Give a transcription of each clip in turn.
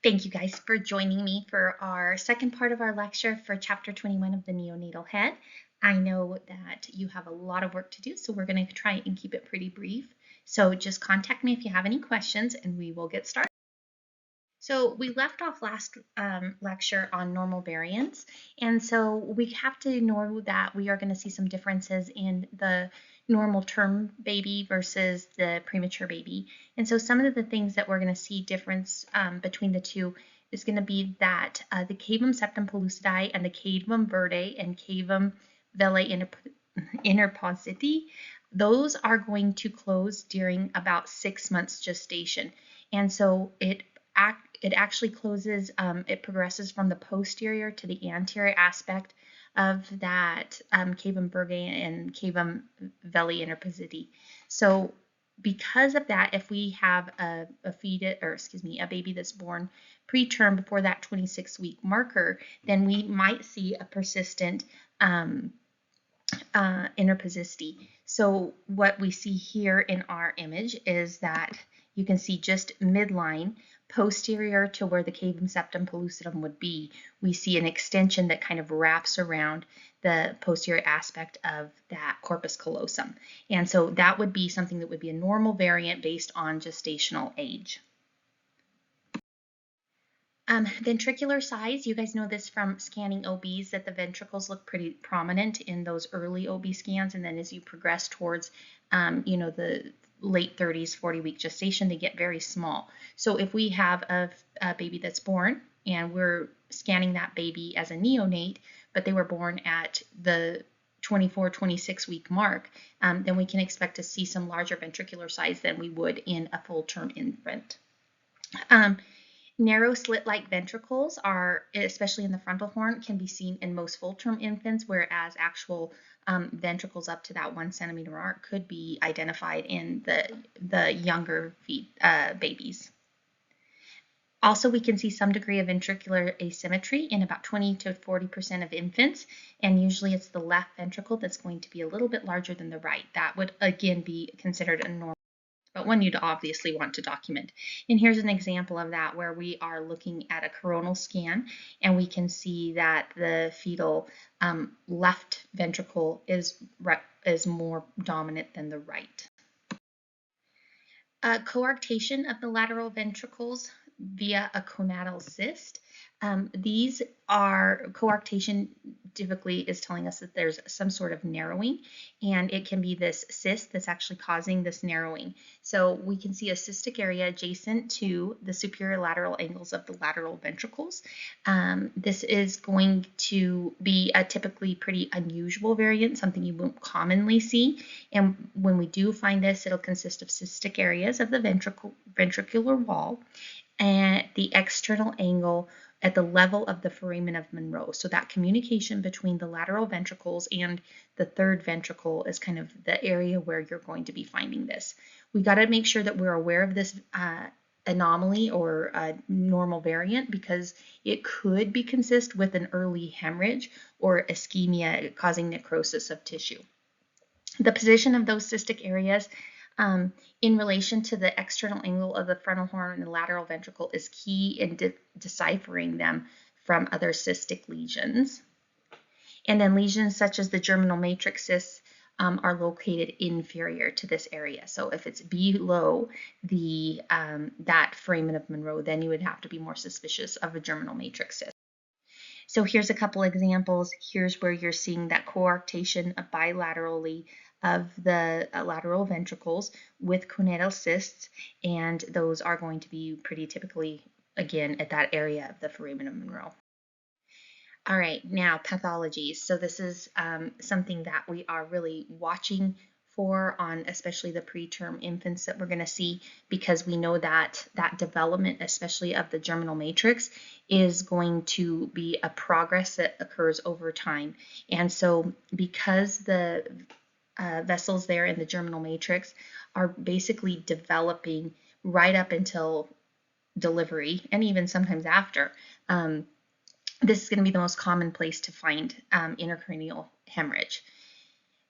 Thank you guys for joining me for our second part of our lecture for Chapter 21 of the Neonatal Head. I know that you have a lot of work to do, so we're going to try and keep it pretty brief. So just contact me if you have any questions and we will get started. So we left off last lecture on normal variants, and so we have to know that we are going to see some differences in the normal term baby versus the premature baby. And so some of the things that we're going to see difference between the two is going to be that the cavum septum pellucidum and the cavum verde and cavum vellae interpositi, those are going to close during about 6 months gestation. And so it actually closes, it progresses from the posterior to the anterior aspect of that cavum verde and cavum vellae interpositi. So because of that, if we have a baby that's born preterm before that 26-week marker, then we might see a persistent interposicity. So what we see here in our image is that you can see just midline, posterior to where the cavum septum pellucidum would be, we see an extension that kind of wraps around the posterior aspect of that corpus callosum. And so that would be something that would be a normal variant based on gestational age. Ventricular size, you guys know this from scanning OBs that the ventricles look pretty prominent in those early OB scans, and then as you progress towards the late 30s, 40-week gestation, they get very small. So if we have a baby that's born and we're scanning that baby as a neonate, but they were born at the 24, 26-week mark, then we can expect to see some larger ventricular size than we would in a full-term infant. Narrow slit-like ventricles are, especially in the frontal horn, can be seen in most full-term infants, whereas actual ventricles up to that 1 centimeter mark could be identified in the younger babies. Also, we can see some degree of ventricular asymmetry in about 20 to 40% of infants, and usually it's the left ventricle that's going to be a little bit larger than the right. That would, again, be considered a normal, but one you'd obviously want to document. And here's an example of that where we are looking at a coronal scan, and we can see that the fetal left ventricle is more dominant than the right. Coarctation of the lateral ventricles via a gonadal cyst. These are, coarctation typically is telling us that there's some sort of narrowing, and it can be this cyst that's actually causing this narrowing. So we can see a cystic area adjacent to the superior lateral angles of the lateral ventricles. This is going to be a typically pretty unusual variant, something you won't commonly see. And when we do find this, it'll consist of cystic areas of the ventricular wall and the external angle at the level of the foramen of Monroe. So that communication between the lateral ventricles and the third ventricle is kind of the area where you're going to be finding this. We got to make sure that we're aware of this anomaly or normal variant, because it could be consist with an early hemorrhage or ischemia causing necrosis of tissue. The position of those cystic areas in relation to the external angle of the frontal horn and the lateral ventricle is key in deciphering them from other cystic lesions. And then lesions such as the germinal matrix cysts are located inferior to this area. So if it's below the that foramen of Monroe, then you would have to be more suspicious of a germinal matrix cyst. So here's a couple examples. Here's where you're seeing that coarctation bilaterally of the lateral ventricles with gonadal cysts, and those are going to be pretty typically, again, at that area of the foramen of Monroe. All right, now pathologies. So this is something that we are really watching for on especially the preterm infants that we're going to see, because we know that that development, especially of the germinal matrix, is going to be a progress that occurs over time. And so because the vessels there in the germinal matrix are basically developing right up until delivery and even sometimes after, this is going to be the most common place to find intracranial hemorrhage.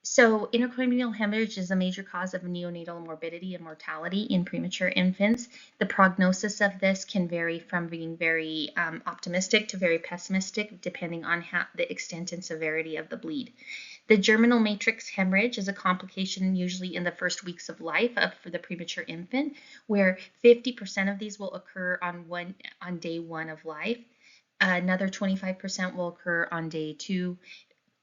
So intracranial hemorrhage is a major cause of neonatal morbidity and mortality in premature infants. The prognosis of this can vary from being very optimistic to very pessimistic, depending on the extent and severity of the bleed. The germinal matrix hemorrhage is a complication usually in the first weeks of life for the premature infant, where 50% of these will occur on day 1 of life. Another 25% will occur on day 2.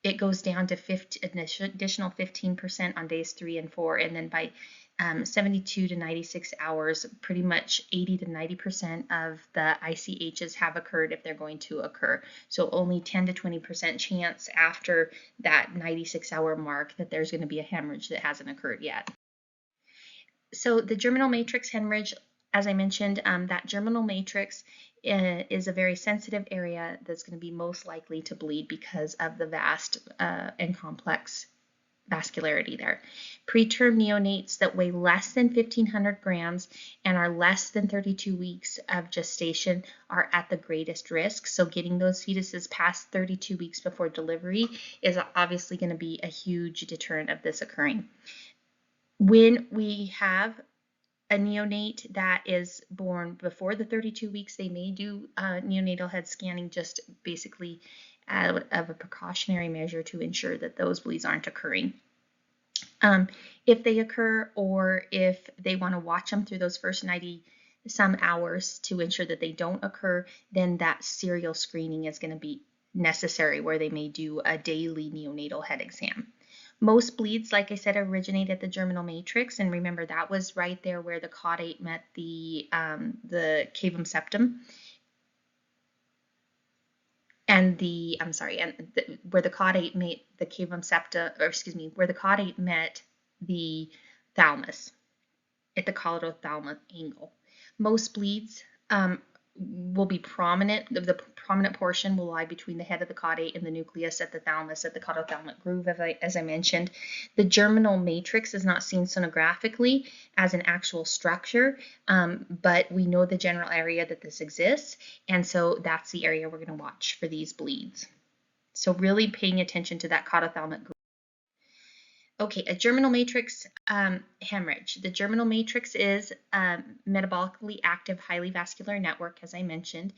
It goes down to additional 15% on days 3 and 4, and then by 72 to 96 hours, pretty much 80 to 90% of the ICHs have occurred if they're going to occur. So only 10 to 20% chance after that 96-hour mark that there's going to be a hemorrhage that hasn't occurred yet. So the germinal matrix hemorrhage, as I mentioned, that germinal matrix is a very sensitive area that's going to be most likely to bleed because of the vast and complex vascularity there. Preterm neonates that weigh less than 1,500 grams and are less than 32 weeks of gestation are at the greatest risk. So getting those fetuses past 32 weeks before delivery is obviously going to be a huge deterrent of this occurring. When we have a neonate that is born before the 32 weeks, they may do neonatal head scanning, just basically out of a precautionary measure to ensure that those bleeds aren't occurring. If they occur, or if they want to watch them through those first 90 some hours to ensure that they don't occur, then that serial screening is going to be necessary, where they may do a daily neonatal head exam. Most bleeds, like I said, originate at the germinal matrix, and remember that was right there where the caudate met the cavum septum, and where the caudate met the cavum septa, or excuse me, where the caudate met the thalamus at the caudothalamic angle. Most bleeds will be prominent. The prominent portion will lie between the head of the caudate and the nucleus at the thalamus at the caudothalamic groove, as I mentioned. The germinal matrix is not seen sonographically as an actual structure, but we know the general area that this exists, and so that's the area we're going to watch for these bleeds. So really paying attention to that caudothalamic groove. Okay, a germinal matrix hemorrhage. The germinal matrix is a metabolically active, highly vascular network, as I mentioned.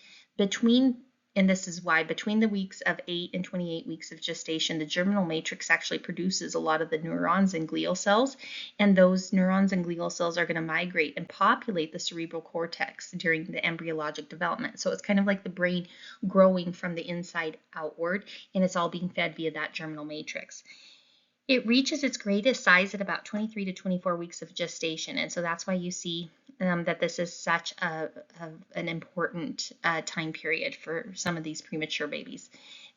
And this is why, between the weeks of 8 and 28 weeks of gestation, the germinal matrix actually produces a lot of the neurons and glial cells, and those neurons and glial cells are going to migrate and populate the cerebral cortex during the embryologic development. So it's kind of like the brain growing from the inside outward, and it's all being fed via that germinal matrix. It reaches its greatest size at about 23 to 24 weeks of gestation, and so that's why you see that this is such an important time period for some of these premature babies.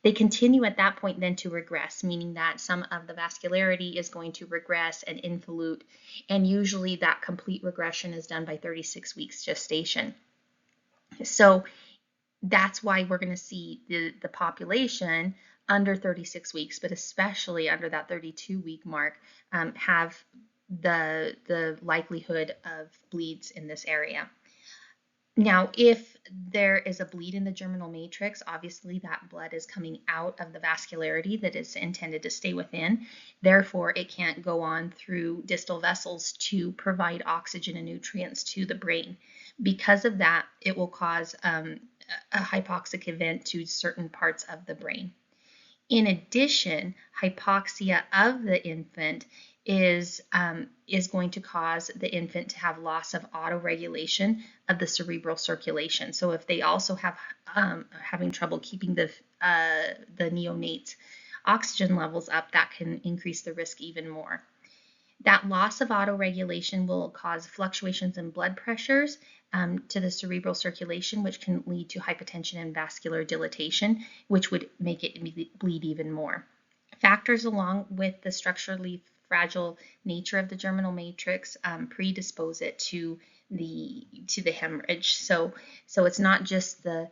They continue at that point then to regress, meaning that some of the vascularity is going to regress and involute, and usually that complete regression is done by 36 weeks gestation. So that's why we're going to see the population under 36 weeks, but especially under that 32-week mark, have the likelihood of bleeds in this area. Now, if there is a bleed in the germinal matrix, obviously that blood is coming out of the vascularity that is intended to stay within. Therefore, it can't go on through distal vessels to provide oxygen and nutrients to the brain. Because of that, it will cause a hypoxic event to certain parts of the brain. In addition, hypoxia of the infant is going to cause the infant to have loss of autoregulation of the cerebral circulation. So if they also have having trouble keeping the neonate's oxygen levels up, that can increase the risk even more. That loss of autoregulation will cause fluctuations in blood pressures to the cerebral circulation, which can lead to hypotension and vascular dilatation, which would make it bleed even more. Factors along with the structurally fragile nature of the germinal matrix predispose it to the hemorrhage. So it's not just the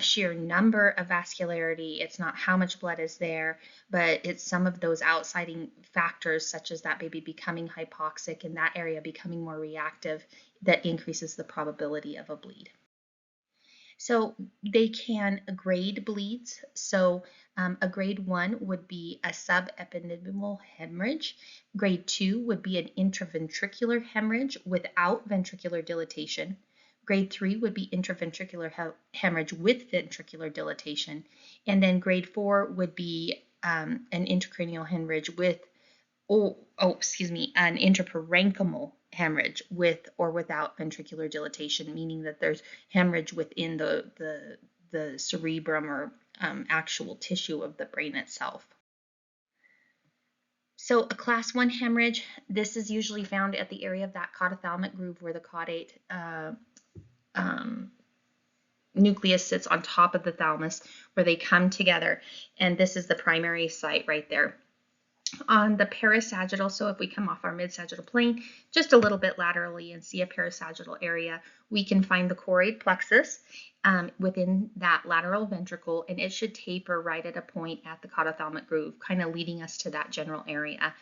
sheer number of vascularity, it's not how much blood is there, but it's some of those outside factors, such as that baby becoming hypoxic and that area becoming more reactive, that increases the probability of a bleed. So they can grade bleeds. So a grade 1 would be a subependymal hemorrhage. Grade 2 would be an intraventricular hemorrhage without ventricular dilatation. Grade 3 would be intraventricular hemorrhage with ventricular dilatation. And then grade 4 would be an intracranial hemorrhage with an intraparenchymal hemorrhage with or without ventricular dilatation, meaning that there's hemorrhage within the cerebrum or actual tissue of the brain itself. So a class 1 hemorrhage, this is usually found at the area of that caudothalamic groove where the caudate nucleus sits on top of the thalamus, where they come together, and this is the primary site right there. On the parasagittal, so if we come off our mid-sagittal plane just a little bit laterally and see a parasagittal area, we can find the choroid plexus within that lateral ventricle, and it should taper right at a point at the caudothalamic groove, kind of leading us to that general area.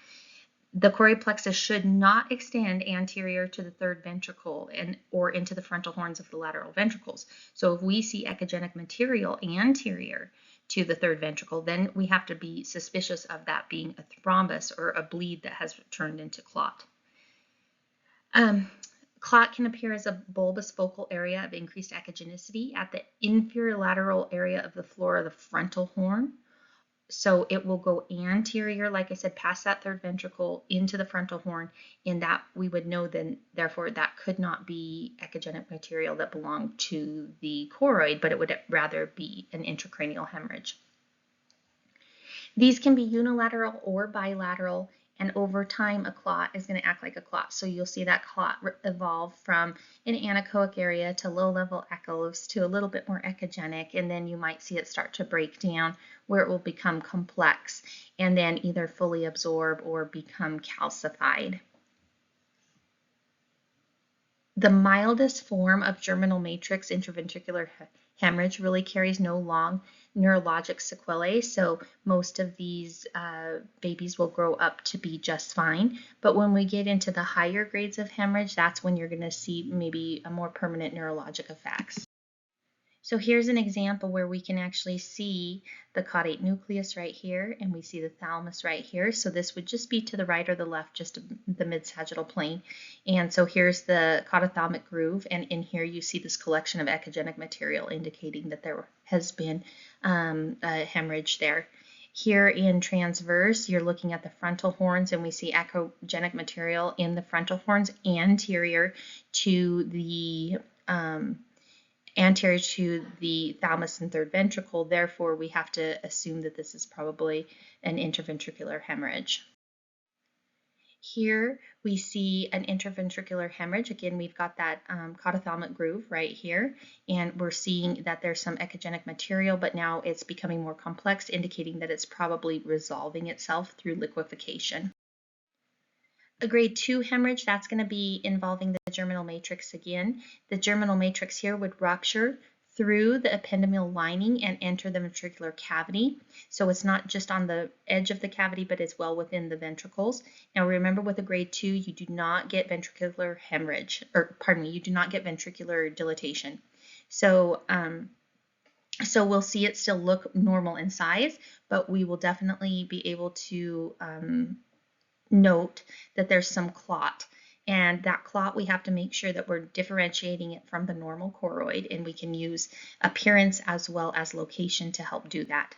The choroid plexus should not extend anterior to the third ventricle or into the frontal horns of the lateral ventricles. So if we see echogenic material anterior to the third ventricle, then we have to be suspicious of that being a thrombus or a bleed that has turned into clot. Clot can appear as a bulbous focal area of increased echogenicity at the inferior lateral area of the floor of the frontal horn. So it will go anterior, like I said, past that third ventricle into the frontal horn, and that we would know then, therefore, that could not be echogenic material that belonged to the choroid, but it would rather be an intracranial hemorrhage. These can be unilateral or bilateral, and over time a clot is going to act like a clot. So you'll see that clot evolve from an anechoic area to low-level echoes to a little bit more echogenic, and then you might see it start to break down where it will become complex and then either fully absorb or become calcified. The mildest form of germinal matrix intraventricular hemorrhage really carries no long neurologic sequelae, so most of these babies will grow up to be just fine. But when we get into the higher grades of hemorrhage, that's when you're going to see maybe a more permanent neurologic effects. So here's an example where we can actually see the caudate nucleus right here, and we see the thalamus right here. So this would just be to the right or the left, just the mid-sagittal plane. And so here's the caudothalamic groove, and in here you see this collection of echogenic material indicating that there has been a hemorrhage there. Here in transverse, you're looking at the frontal horns, and we see echogenic material in the frontal horns anterior to the thalamus and third ventricle. Therefore, we have to assume that this is probably an intraventricular hemorrhage. Here we see an intraventricular hemorrhage. Again, we've got that caudothalamic groove right here, and we're seeing that there's some echogenic material, but now it's becoming more complex, indicating that it's probably resolving itself through liquefaction. A grade 2 hemorrhage, that's going to be involving the germinal matrix again. The germinal matrix here would rupture through the ependymal lining and enter the ventricular cavity. So it's not just on the edge of the cavity, but it's well within the ventricles. Now remember, with a grade 2, you do not get ventricular hemorrhage, or pardon me, you do not get ventricular dilatation. So we'll see it still look normal in size, but we will definitely be able to note that there's some clot, and that clot, we have to make sure that we're differentiating it from the normal choroid, and we can use appearance as well as location to help do that.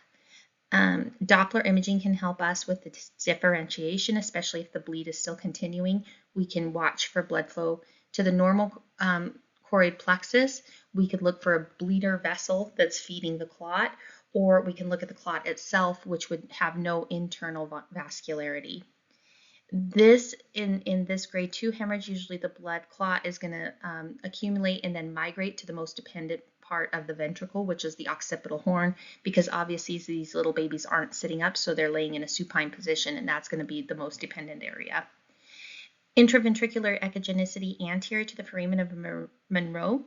Doppler imaging can help us with the differentiation, especially if the bleed is still continuing. We can watch for blood flow to the normal choroid plexus. We could look for a bleeder vessel that's feeding the clot, or we can look at the clot itself, which would have no internal vascularity. This in this grade 2 hemorrhage, usually the blood clot is going to accumulate and then migrate to the most dependent part of the ventricle, which is the occipital horn, because obviously these little babies aren't sitting up, so they're laying in a supine position, and that's going to be the most dependent area. Intraventricular echogenicity anterior to the foramen of Monro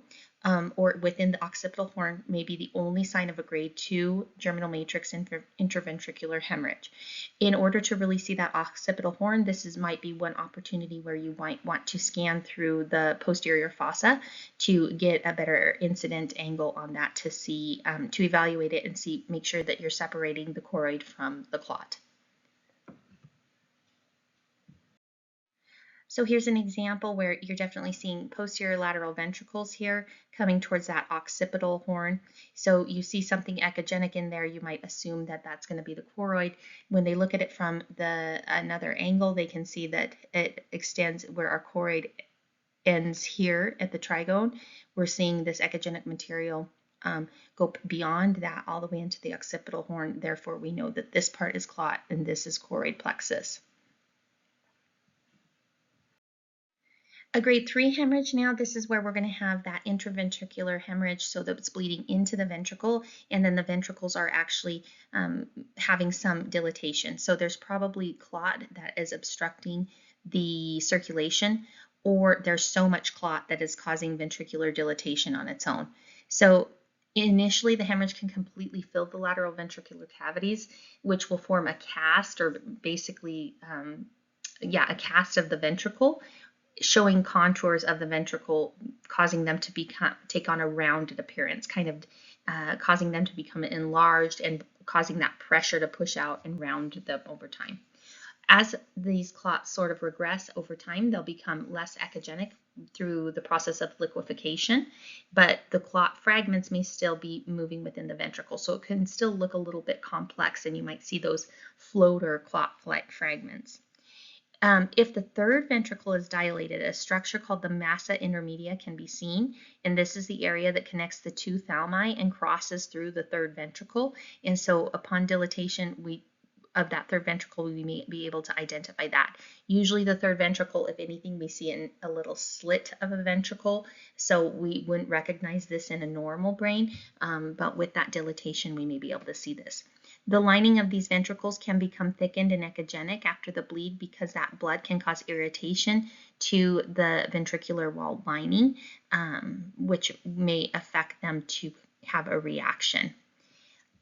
or within the occipital horn may be the only sign of a grade 2 germinal matrix interventricular hemorrhage. In order to really see that occipital horn, might be one opportunity where you might want to scan through the posterior fossa to get a better incident angle on that to see, to evaluate it and make sure that you're separating the choroid from the clot. So here's an example where you're definitely seeing posterior lateral ventricles here coming towards that occipital horn. So you see something echogenic in there, you might assume that that's going to be the choroid. When they look at it from another angle, they can see that it extends where our choroid ends here at the trigone. We're seeing this echogenic material go beyond that all the way into the occipital horn. Therefore, we know that this part is clot and this is choroid plexus. A grade 3 hemorrhage now, this is where we're going to have that intraventricular hemorrhage so that it's bleeding into the ventricle, and then the ventricles are actually having some dilatation. So there's probably clot that is obstructing the circulation, or there's so much clot that is causing ventricular dilatation on its own. So initially, the hemorrhage can completely fill the lateral ventricular cavities, which will form a cast, or basically, a cast of the ventricle, showing contours of the ventricle, causing them to take on a rounded appearance, kind of causing them to become enlarged and causing that pressure to push out and round them over time. As these clots sort of regress over time, they'll become less echogenic through the process of liquefaction, but the clot fragments may still be moving within the ventricle, so it can still look a little bit complex, and you might see those floater clot-like fragments. If the third ventricle is dilated, a structure called the massa intermedia can be seen, and this is the area that connects the two thalmi and crosses through the third ventricle. And so upon dilatation of that third ventricle, we may be able to identify that. Usually the third ventricle, if anything, we see in a little slit of a ventricle, so we wouldn't recognize this in a normal brain, but with that dilatation, we may be able to see this. The lining of these ventricles can become thickened and echogenic after the bleed because that blood can cause irritation to the ventricular wall lining, which may affect them to have a reaction.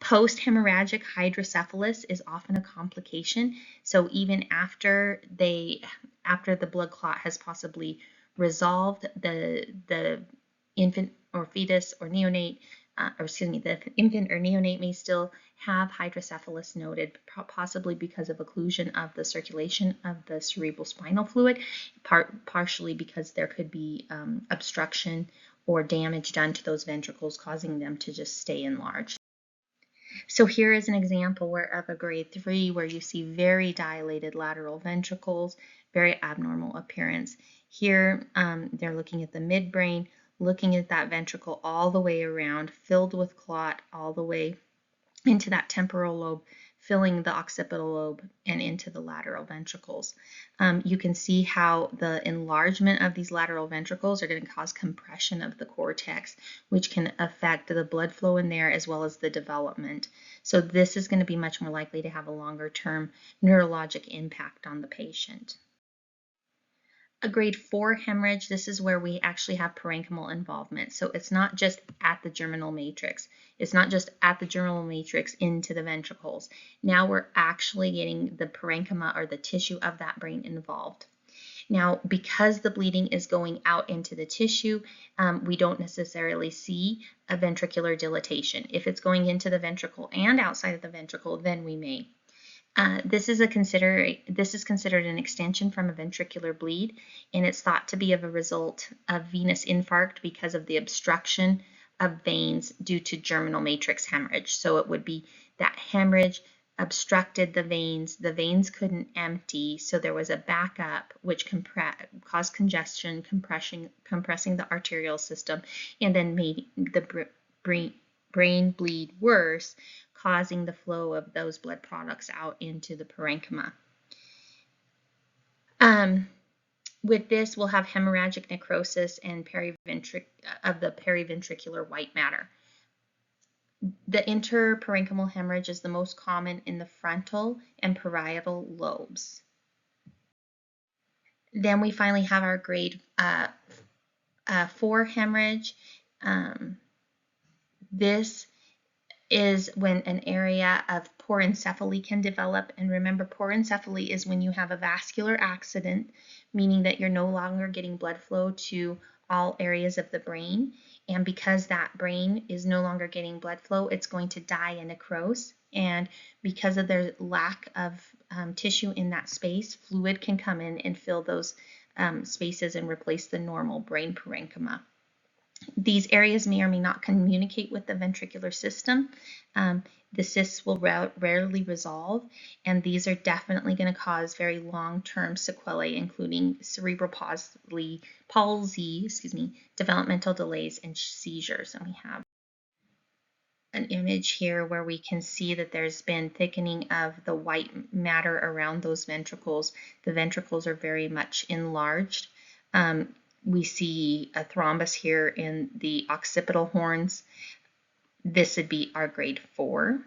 Post-hemorrhagic hydrocephalus is often a complication. So even after the blood clot has possibly resolved, the infant or fetus or neonate, the infant or neonate may still have hydrocephalus noted, possibly because of occlusion of the circulation of the cerebrospinal fluid, partially because there could be obstruction or damage done to those ventricles, causing them to just stay enlarged. So here is an example of a grade 3 where you see very dilated lateral ventricles, very abnormal appearance. Here they're looking at the midbrain, looking at that ventricle all the way around, filled with clot all the way into that temporal lobe, filling the occipital lobe and into the lateral ventricles. You can see how the enlargement of these lateral ventricles are going to cause compression of the cortex, which can affect the blood flow in there as well as the development. So this is going to be much more likely to have a longer-term neurologic impact on the patient. A grade 4 hemorrhage, this is where we actually have parenchymal involvement. So it's not just at the germinal matrix. It's not just at the germinal matrix into the ventricles. Now we're actually getting the parenchyma or the tissue of that brain involved. Now, because the bleeding is going out into the tissue, we don't necessarily see a ventricular dilatation. If it's going into the ventricle and outside of the ventricle, then we may. This is considered an extension from a ventricular bleed, and it's thought to be of a result of venous infarct because of the obstruction of veins due to germinal matrix hemorrhage. So it would be that hemorrhage obstructed the veins couldn't empty, so there was a backup which caused congestion, compressing the arterial system, and then made the brain bleed worse, causing the flow of those blood products out into the parenchyma. With this, we'll have hemorrhagic necrosis and of the periventricular white matter. The interparenchymal hemorrhage is the most common in the frontal and parietal lobes. Then we finally have our grade 4 hemorrhage. This is when an area of porencephaly can develop. And remember, porencephaly is when you have a vascular accident, meaning that you're no longer getting blood flow to all areas of the brain. And because that brain is no longer getting blood flow, it's going to die and necrose. And because of their lack of tissue in that space, fluid can come in and fill those spaces and replace the normal brain parenchyma. These areas may or may not communicate with the ventricular system. The cysts will rarely resolve, and these are definitely going to cause very long-term sequelae, including cerebral palsy, developmental delays, and seizures. And we have an image here where we can see that there's been thickening of the white matter around those ventricles. The ventricles are very much enlarged. We see a thrombus here in the occipital horns. This would be our grade 4.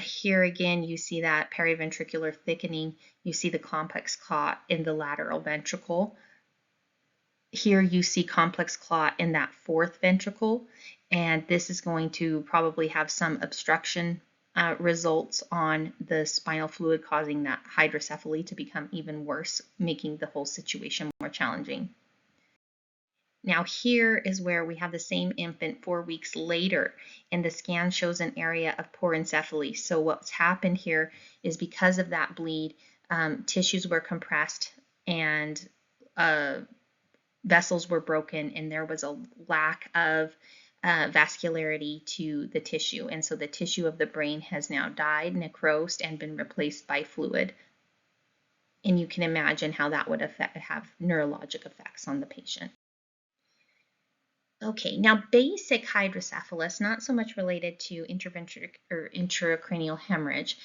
Here again, you see that periventricular thickening. You see the complex clot in the lateral ventricle. Here you see complex clot in that 4th ventricle, and this is going to probably have some obstruction results on the spinal fluid, causing that hydrocephaly to become even worse, making the whole situation more challenging. Now here is where we have the same infant 4 weeks later, and the scan shows an area of porencephaly. So what's happened here is because of that bleed, tissues were compressed and vessels were broken, and there was a lack of vascularity to the tissue. And so the tissue of the brain has now died, necrosed, and been replaced by fluid. And you can imagine how that would have neurologic effects on the patient. Okay, now basic hydrocephalus, not so much related to intracranial hemorrhage,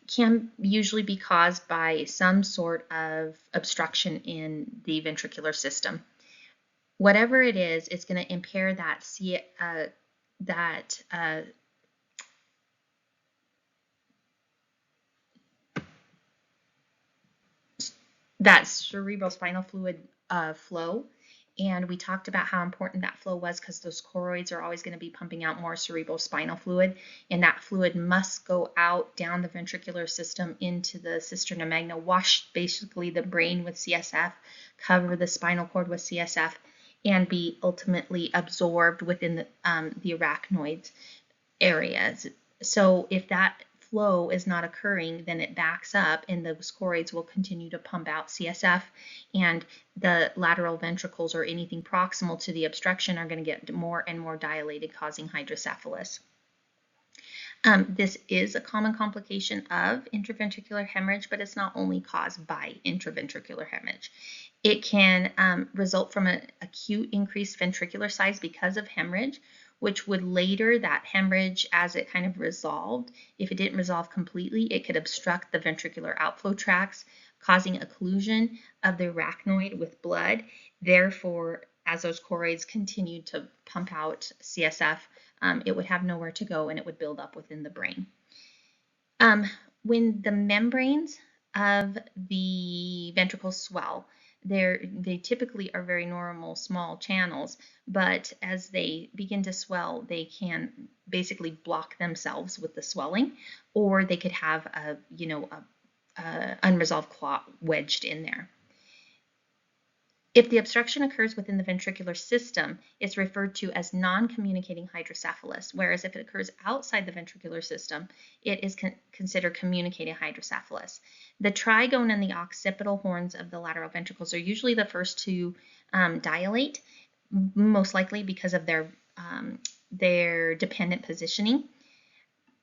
can usually be caused by some sort of obstruction in the ventricular system. Whatever it is, it's going to impair that cerebral spinal fluid flow. And we talked about how important that flow was because those choroids are always going to be pumping out more cerebral spinal fluid, and that fluid must go out down the ventricular system into the cisterna magna, wash basically the brain with CSF, cover the spinal cord with CSF, and be ultimately absorbed within the arachnoid areas. So if that flow is not occurring, then it backs up and those choroids will continue to pump out CSF, and the lateral ventricles or anything proximal to the obstruction are going to get more and more dilated, causing hydrocephalus. This is a common complication of intraventricular hemorrhage, but it's not only caused by intraventricular hemorrhage. It can result from an acute increased ventricular size because of hemorrhage, which would later, that hemorrhage, as it kind of resolved, if it didn't resolve completely, it could obstruct the ventricular outflow tracts, causing occlusion of the arachnoid with blood. Therefore, as those choroids continued to pump out CSF, it would have nowhere to go and it would build up within the brain. When the membranes of the ventricles swell, they typically are very normal small channels, but as they begin to swell, they can basically block themselves with the swelling, or they could have a unresolved clot wedged in there. If the obstruction occurs within the ventricular system, it's referred to as non-communicating hydrocephalus, whereas if it occurs outside the ventricular system, it is considered communicating hydrocephalus. The trigone and the occipital horns of the lateral ventricles are usually the first to dilate, most likely because of their dependent positioning.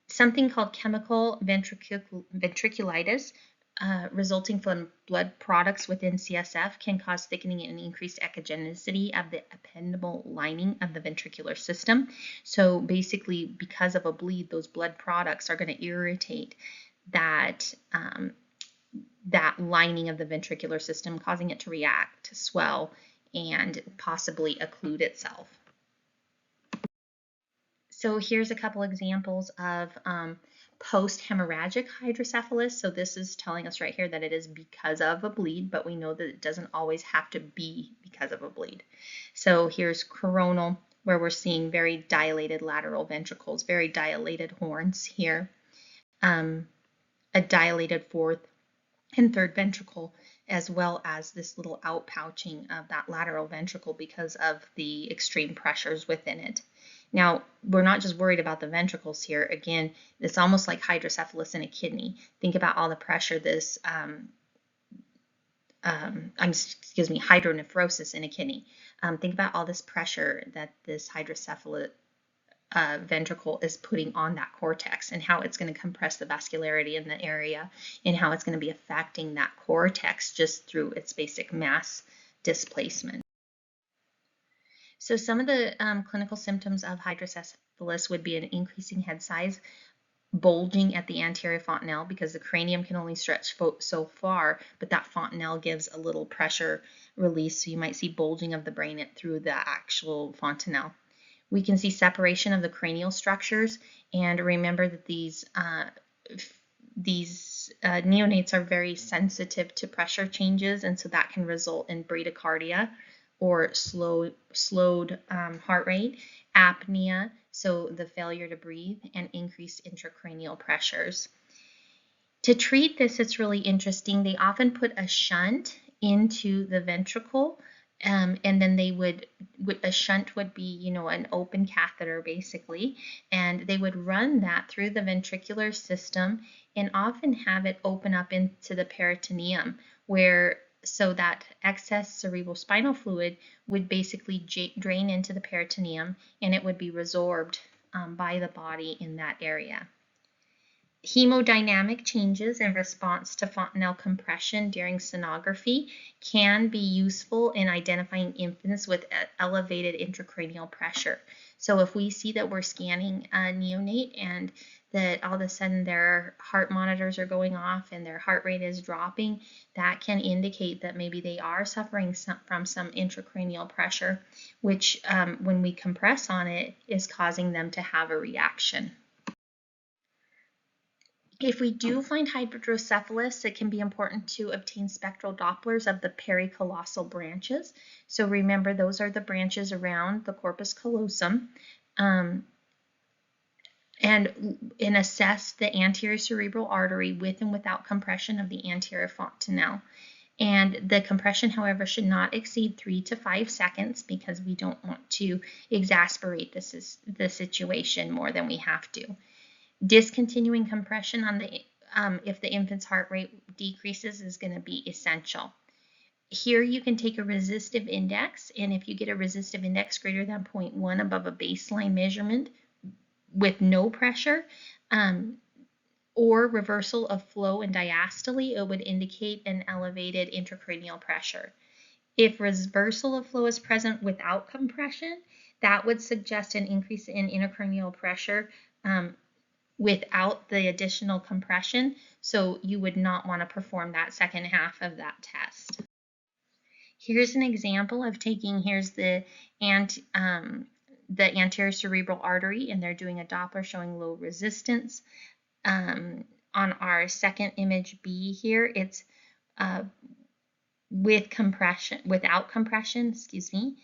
Something called chemical ventriculitis, resulting from blood products within CSF, can cause thickening and increased echogenicity of the ependymal lining of the ventricular system. So basically, because of a bleed, those blood products are going to irritate that lining of the ventricular system, causing it to react, swell, and possibly occlude itself. So here's a couple examples of post-hemorrhagic hydrocephalus. So this is telling us right here that it is because of a bleed, but we know that it doesn't always have to be because of a bleed. So here's coronal, where we're seeing very dilated lateral ventricles, very dilated horns here, a dilated fourth and third ventricle, as well as this little outpouching of that lateral ventricle because of the extreme pressures within it. Now, we're not just worried about the ventricles here. Again, it's almost like hydrocephalus in a kidney. Think about all the pressure this, hydronephrosis in a kidney. Think about all this pressure that this hydrocephalus ventricle is putting on that cortex, and how it's going to compress the vascularity in the area, and how it's going to be affecting that cortex just through its basic mass displacement. So some of the clinical symptoms of hydrocephalus would be an increasing head size, bulging at the anterior fontanelle, because the cranium can only stretch so far, but that fontanelle gives a little pressure release, so you might see bulging of the brain through the actual fontanelle. We can see separation of the cranial structures, and remember that these neonates are very sensitive to pressure changes, and so that can result in bradycardia, or slowed heart rate, apnea, so the failure to breathe, and increased intracranial pressures. To treat this, it's really interesting. They often put a shunt into the ventricle, and then they a shunt would be, an open catheter basically, and they would run that through the ventricular system and often have it open up into the peritoneum, so that excess cerebrospinal fluid would basically drain into the peritoneum, and it would be resorbed by the body in that area. Hemodynamic changes in response to fontanelle compression during sonography can be useful in identifying infants with elevated intracranial pressure. So if we see that we're scanning a neonate and that all of a sudden their heart monitors are going off and their heart rate is dropping, that can indicate that maybe they are suffering from some intracranial pressure, which when we compress on it is causing them to have a reaction. If we do find hydrocephalus, it can be important to obtain spectral Dopplers of the pericolossal branches. So remember, those are the branches around the corpus callosum, and assess the anterior cerebral artery with and without compression of the anterior fontanelle. And the compression, however, should not exceed 3 to 5 seconds, because we don't want to exasperate the situation more than we have to. Discontinuing compression on if the infant's heart rate decreases is going to be essential. Here you can take a resistive index, and if you get a resistive index greater than 0.1 above a baseline measurement with no pressure, or reversal of flow and diastole, it would indicate an elevated intracranial pressure. If reversal of flow is present without compression, that would suggest an increase in intracranial pressure without the additional compression, so you would not want to perform that second half of that test. Here's an example of here's the anterior cerebral artery, and they're doing a Doppler showing low resistance. On our second image B here, it's without compression, excuse me.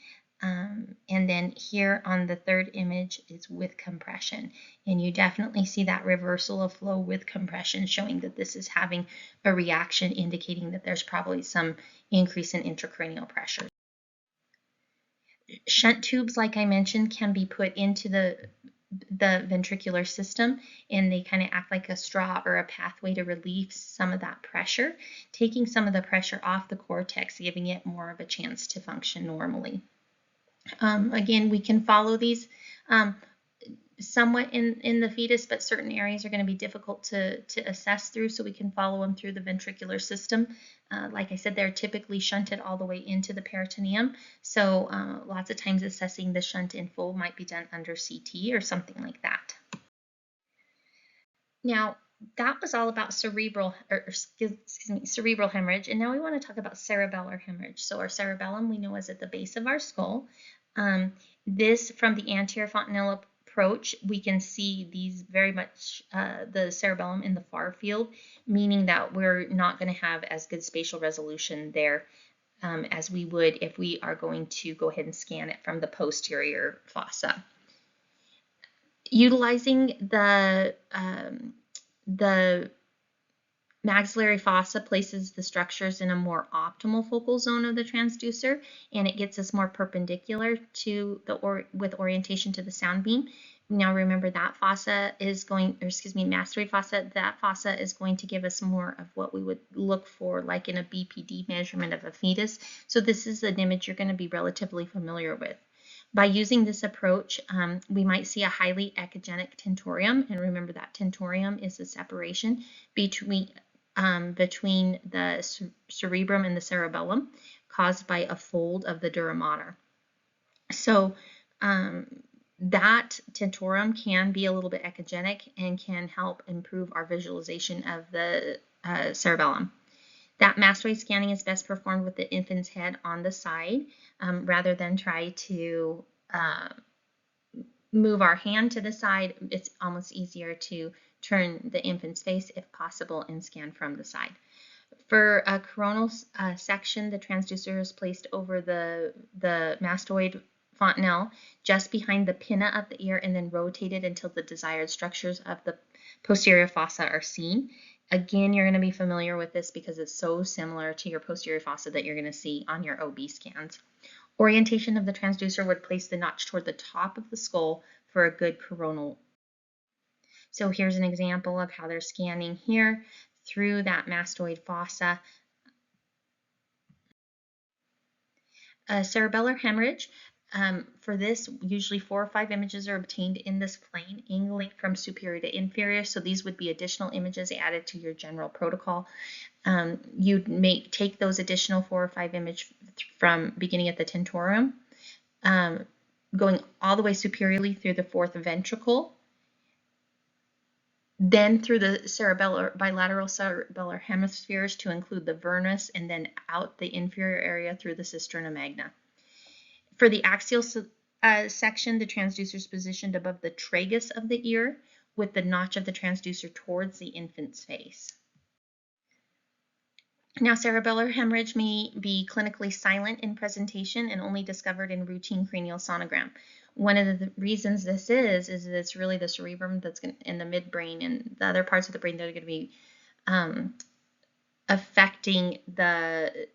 And then here on the third image, it's with compression. And you definitely see that reversal of flow with compression, showing that this is having a reaction, indicating that there's probably some increase in intracranial pressure. Shunt tubes, like I mentioned, can be put into the ventricular system, and they kind of act like a straw or a pathway to relieve some of that pressure, taking some of the pressure off the cortex, giving it more of a chance to function normally. Again, we can follow these somewhat in the fetus, but certain areas are going to be difficult to assess through, so we can follow them through the ventricular system. Like I said, they're typically shunted all the way into the peritoneum, so lots of times assessing the shunt in full might be done under CT or something like that. Now, that was all about cerebral hemorrhage, and now we want to talk about cerebellar hemorrhage. So our cerebellum, we know, is at the base of our skull. This, from the anterior fontanella approach, we can see these very much the cerebellum in the far field, meaning that we're not going to have as good spatial resolution there as we would if we are going to go ahead and scan it from the posterior fossa. Utilizing the maxillary fossa places the structures in a more optimal focal zone of the transducer, and it gets us more perpendicular to the with orientation to the sound beam. Now remember that fossa is going, or excuse me, mastoid fossa, that fossa is going to give us more of what we would look for like in a BPD measurement of a fetus. So this is an image you're going to be relatively familiar with. By using this approach, we might see a highly echogenic tentorium, and remember that tentorium is the separation between the cerebrum and the cerebellum caused by a fold of the dura mater. So that tentorium can be a little bit echogenic and can help improve our visualization of the cerebellum. That mastoid scanning is best performed with the infant's head on the side rather than try to move our hand to the side. It's almost easier to turn the infant's face if possible and scan from the side. For a coronal section, the transducer is placed over the mastoid fontanelle just behind the pinna of the ear and then rotated until the desired structures of the posterior fossa are seen. Again, you're going to be familiar with this because it's so similar to your posterior fossa that you're going to see on your OB scans. Orientation of the transducer would place the notch toward the top of the skull for a good coronal. So here's an example of how they're scanning here through that mastoid fossa. A cerebellar hemorrhage. For this, usually 4 or 5 images are obtained in this plane, angling from superior to inferior. So these would be additional images added to your general protocol. You'd take those additional 4 or 5 images from beginning at the tentorium, going all the way superiorly through the 4th ventricle, then through the bilateral cerebellar hemispheres to include the vernus, and then out the inferior area through the cisterna magna. For the axial section, the transducer is positioned above the tragus of the ear with the notch of the transducer towards the infant's face. Now, cerebellar hemorrhage may be clinically silent in presentation and only discovered in routine cranial sonogram. One of the reasons this is that it's really the cerebrum that's in the midbrain and the other parts of the brain that are going to be affecting the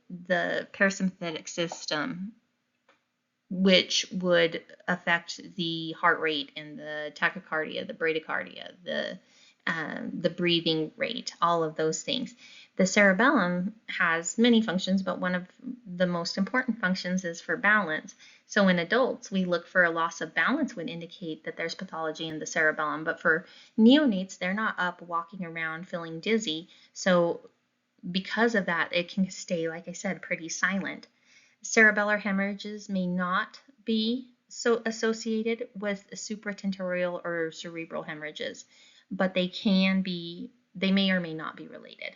parasympathetic system, which would affect the heart rate and the tachycardia, the bradycardia, the breathing rate, all of those things. The cerebellum has many functions, but one of the most important functions is for balance. So in adults, we look for a loss of balance would indicate that there's pathology in the cerebellum, but for neonates, they're not up walking around feeling dizzy. So because of that, it can stay, like I said, pretty silent. Cerebellar hemorrhages may not be so associated with supratentorial or cerebral hemorrhages, but they may or may not be related.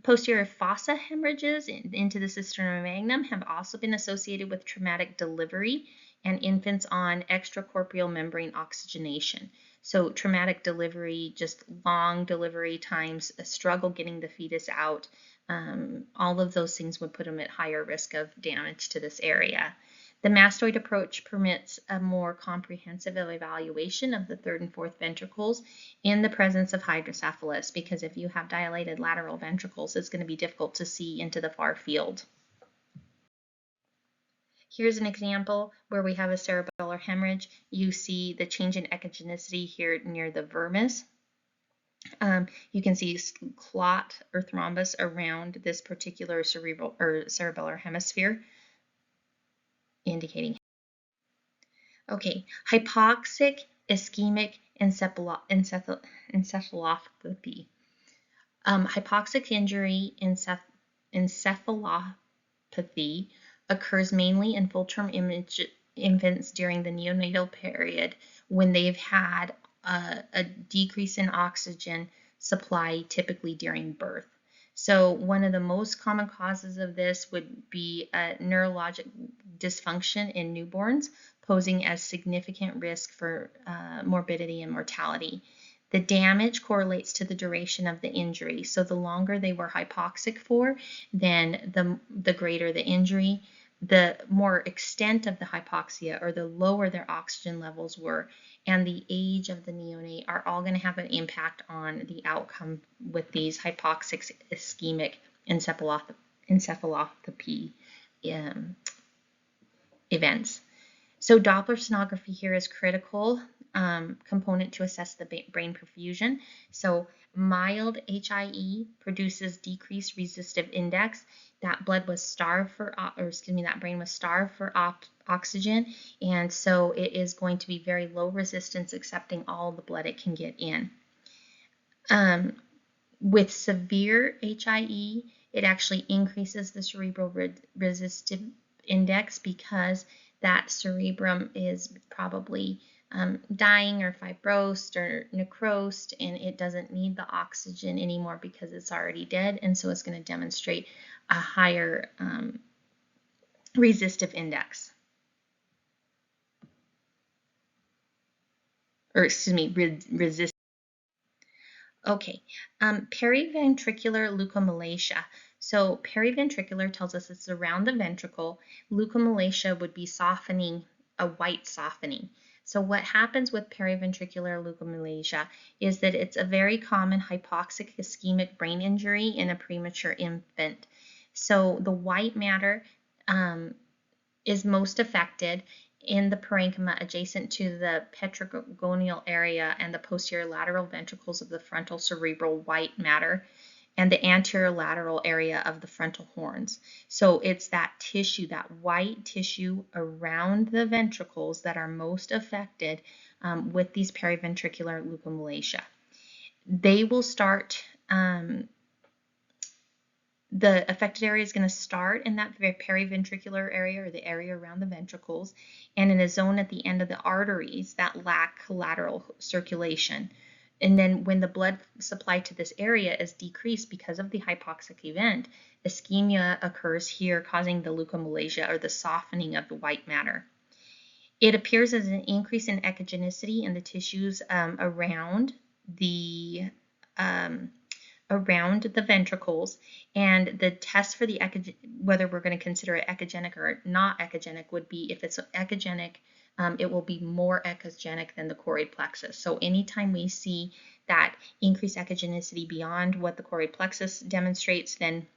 Posterior fossa hemorrhages into the cisterna magnum have also been associated with traumatic delivery and infants on extracorporeal membrane oxygenation. So traumatic delivery, just long delivery times, a struggle getting the fetus out, all of those things would put them at higher risk of damage to this area. The mastoid approach permits a more comprehensive evaluation of the 3rd and 4th ventricles in the presence of hydrocephalus, because if you have dilated lateral ventricles, it's going to be difficult to see into the far field. Here's an example where we have a cerebellar hemorrhage. You see the change in echogenicity here near the vermis. You can see clot or thrombus around this particular cerebral or cerebellar hemisphere, indicating. Okay, hypoxic ischemic encephalopathy. Hypoxic injury encephalopathy occurs mainly in full-term infants during the neonatal period when they've had a decrease in oxygen supply, typically during birth. So one of the most common causes of this would be a neurologic dysfunction in newborns, posing a significant risk for morbidity and mortality. The damage correlates to the duration of the injury. So the longer they were hypoxic for, then the greater the injury. The more extent of the hypoxia, or the lower their oxygen levels were, and the age of the neonate are all going to have an impact on the outcome with these hypoxic ischemic encephalopathy events. So Doppler sonography here is critical component to assess the brain perfusion. So mild HIE produces decreased resistive index. That blood was starved for, that brain was starved for oxygen, and so it is going to be very low resistance, accepting all the blood it can get in. With severe HIE, it actually increases the cerebral resistive index because that cerebrum is probably dying or fibrosed or necrosed, and it doesn't need the oxygen anymore because it's already dead, and so it's going to demonstrate a higher resistive index. Resist. Okay, periventricular leukomalacia. So periventricular tells us it's around the ventricle. Leukomalacia would be softening, a white softening. So what happens with periventricular leukomalacia is that it's a very common hypoxic ischemic brain injury in a premature infant. So the white matter is most affected in the parenchyma adjacent to the petrogonial area and the posterior lateral ventricles of the frontal cerebral white matter and the anterior lateral area of the frontal horns. So it's that tissue, that white tissue around the ventricles that are most affected with these periventricular leukomalacia. They will start the affected area is going to start in that periventricular area, or the area around the ventricles, and in a zone at the end of the arteries that lack collateral circulation. And then when the blood supply to this area is decreased because of the hypoxic event, ischemia occurs here, causing the leukomalacia, or the softening of the white matter. It appears as an increase in echogenicity in the tissues around the ventricles, and the test for the whether we're going to consider it echogenic or not echogenic would be, if it's echogenic, it will be more echogenic than the choroid plexus. So anytime we see that increased echogenicity beyond what the choroid plexus demonstrates, then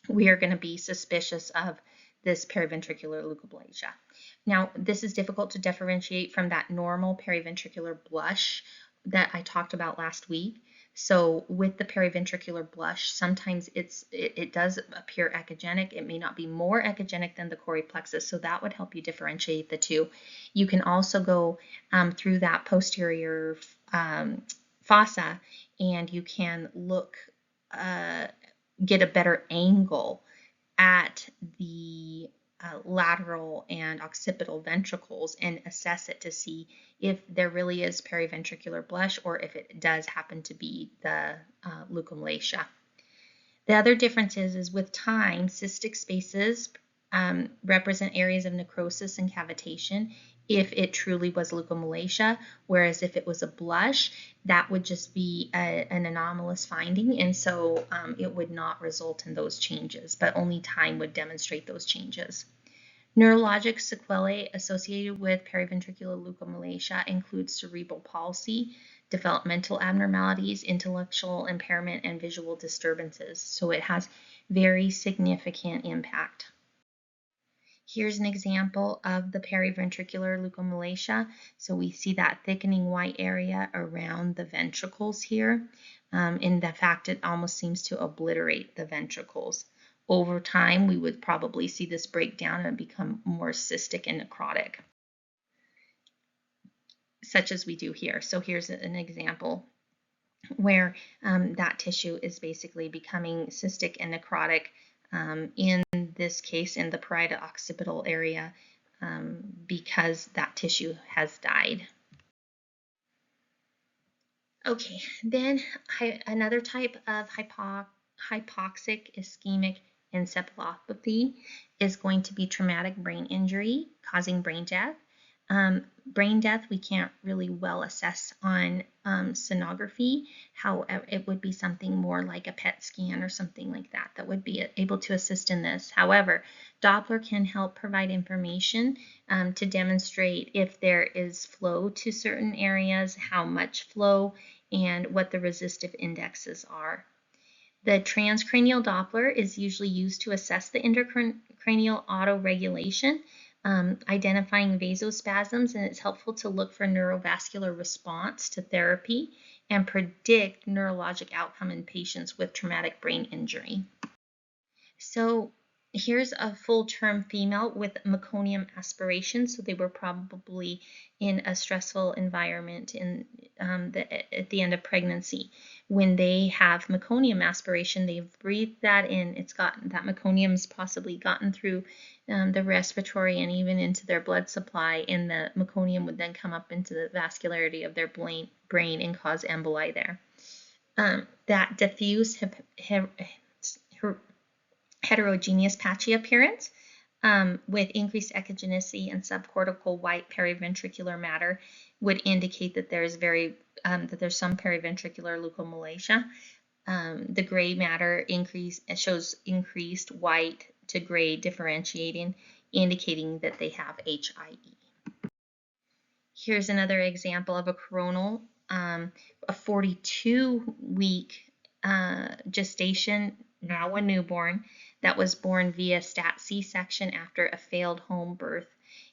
we are going to be suspicious of this periventricular leukomalacia. Now, this is difficult to differentiate from that normal periventricular blush that I talked about last week. So with the periventricular blush, sometimes it does appear echogenic. It may not be more echogenic than the choroid plexus, so that would help you differentiate the two. You can also go through that posterior fossa, and you can look, get a better angle at the lateral and occipital ventricles and assess it to see if there really is periventricular blush, or if it does happen to be the leukomalacia. The other difference is with time, cystic spaces represent areas of necrosis and cavitation if it truly was leukomalacia, whereas if it was a blush, that would just be an anomalous finding, and so it would not result in those changes, but only time would demonstrate those changes. Neurologic sequelae associated with periventricular leukomalacia include cerebral palsy, developmental abnormalities, intellectual impairment, and visual disturbances. So it has very significant impact. Here's an example of the periventricular leukomalacia. So we see that thickening white area around the ventricles here. In the fact, it almost seems to obliterate the ventricles. Over time, we would probably see this break down and become more cystic and necrotic, such as we do here. So here's an example where that tissue is basically becoming cystic and necrotic, in this case in the parieto occipital area, because that tissue has died. Okay, then another type of hypoxic ischemic encephalopathy is going to be traumatic brain injury causing brain death. Brain death, we can't really well assess on sonography. However, it would be something more like a PET scan or something like that that would be able to assist in this. However, Doppler can help provide information to demonstrate if there is flow to certain areas, how much flow, and what the resistive indexes are. The transcranial Doppler is usually used to assess the intracranial autoregulation, identifying vasospasms, and it's helpful to look for neurovascular response to therapy and predict neurologic outcome in patients with traumatic brain injury. So here's a full-term female with meconium aspiration. So they were probably in a stressful environment at the end of pregnancy. When they have meconium aspiration, they've breathed that in. It's gotten that meconium's possibly gotten through the respiratory and even into their blood supply, and the meconium would then come up into the vascularity of their brain and cause emboli there. That diffuse heterogeneous patchy appearance with increased echogenicity and subcortical white periventricular matter would indicate that there's some periventricular leukomalacia. The gray matter shows increased white to gray differentiating, indicating that they have HIE. Here's another example of a coronal, a 42-week gestation, now a newborn, that was born via stat C-section after a failed home birth.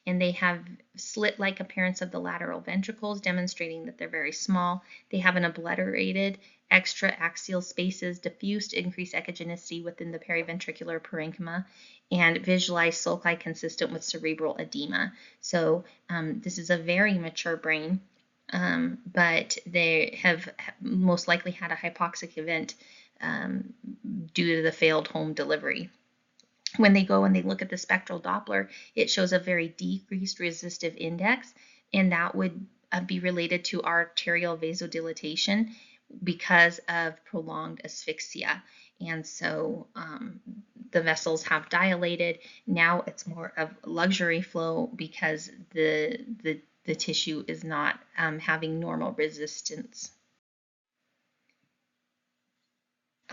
And they have slit-like appearance of the lateral ventricles, demonstrating that they're very small. They have an obliterated extra-axial spaces, diffused increased echogenicity within the periventricular parenchyma, and visualized sulci consistent with cerebral edema. So this is a very mature brain, but they have most likely had a hypoxic event due to the failed home delivery. When they go and they look at the spectral Doppler, it shows a very decreased resistive index, and that would be related to arterial vasodilatation because of prolonged asphyxia. And so the vessels have dilated. Now it's more of luxury flow because the tissue is not having normal resistance.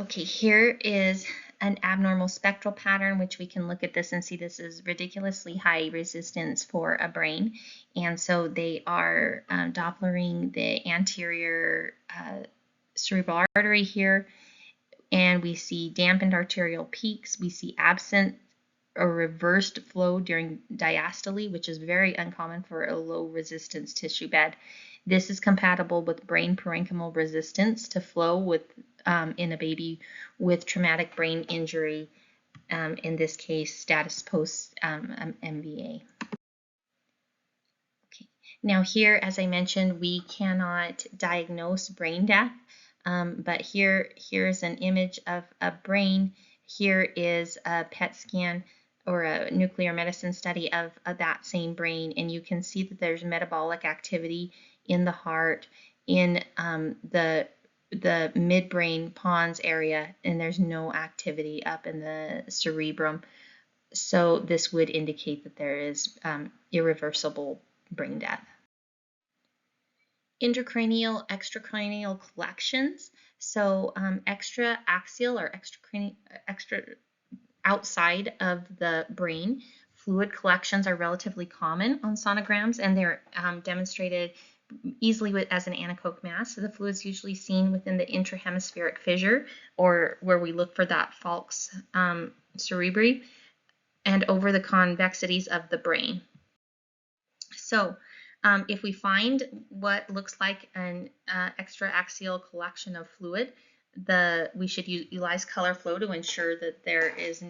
Okay, here is an abnormal spectral pattern, which we can look at this and see this is ridiculously high resistance for a brain. And so they are Dopplering the anterior cerebral artery here, and we see dampened arterial peaks. We see absent or reversed flow during diastole, which is very uncommon for a low resistance tissue bed. This is compatible with brain parenchymal resistance to flow in a baby with traumatic brain injury, in this case, status post MVA. Okay. Now here, as I mentioned, we cannot diagnose brain death, but here's an image of a brain. Here is a PET scan or a nuclear medicine study of that same brain, and you can see that there's metabolic activity in the heart, in the midbrain pons area, and there's no activity up in the cerebrum. So this would indicate that there is irreversible brain death. Intracranial, extracranial collections. So extra-axial or extra outside of the brain, fluid collections are relatively common on sonograms, and they're demonstrated easily as an anechoic mass. So the fluid is usually seen within the intrahemispheric fissure, or where we look for that falx cerebri, and over the convexities of the brain. So if we find what looks like an extraaxial collection of fluid, we should utilize color flow to ensure that there is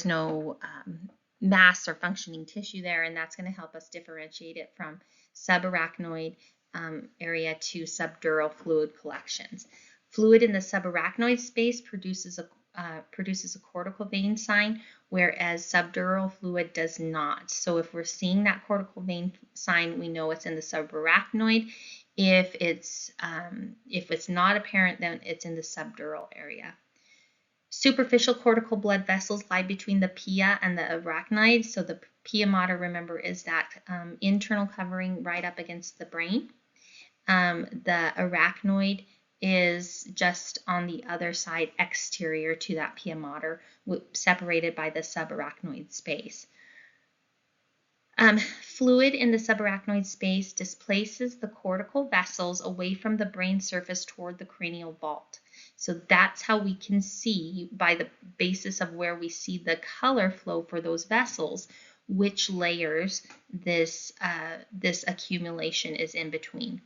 no mass or functioning tissue there, and that's going to help us differentiate it from subarachnoid area to subdural fluid collections. Fluid in the subarachnoid space produces a cortical vein sign, whereas subdural fluid does not. So if we're seeing that cortical vein sign, we know it's in the subarachnoid. If it's not apparent, then it's in the subdural area. Superficial cortical blood vessels lie between the pia and the arachnoid. So the pia mater, remember, is that internal covering right up against the brain. The arachnoid is just on the other side, exterior to that pia mater, separated by the subarachnoid space. Fluid in the subarachnoid space displaces the cortical vessels away from the brain surface toward the cranial vault. So that's how we can see, by the basis of where we see the color flow for those vessels, which layers this accumulation is in between.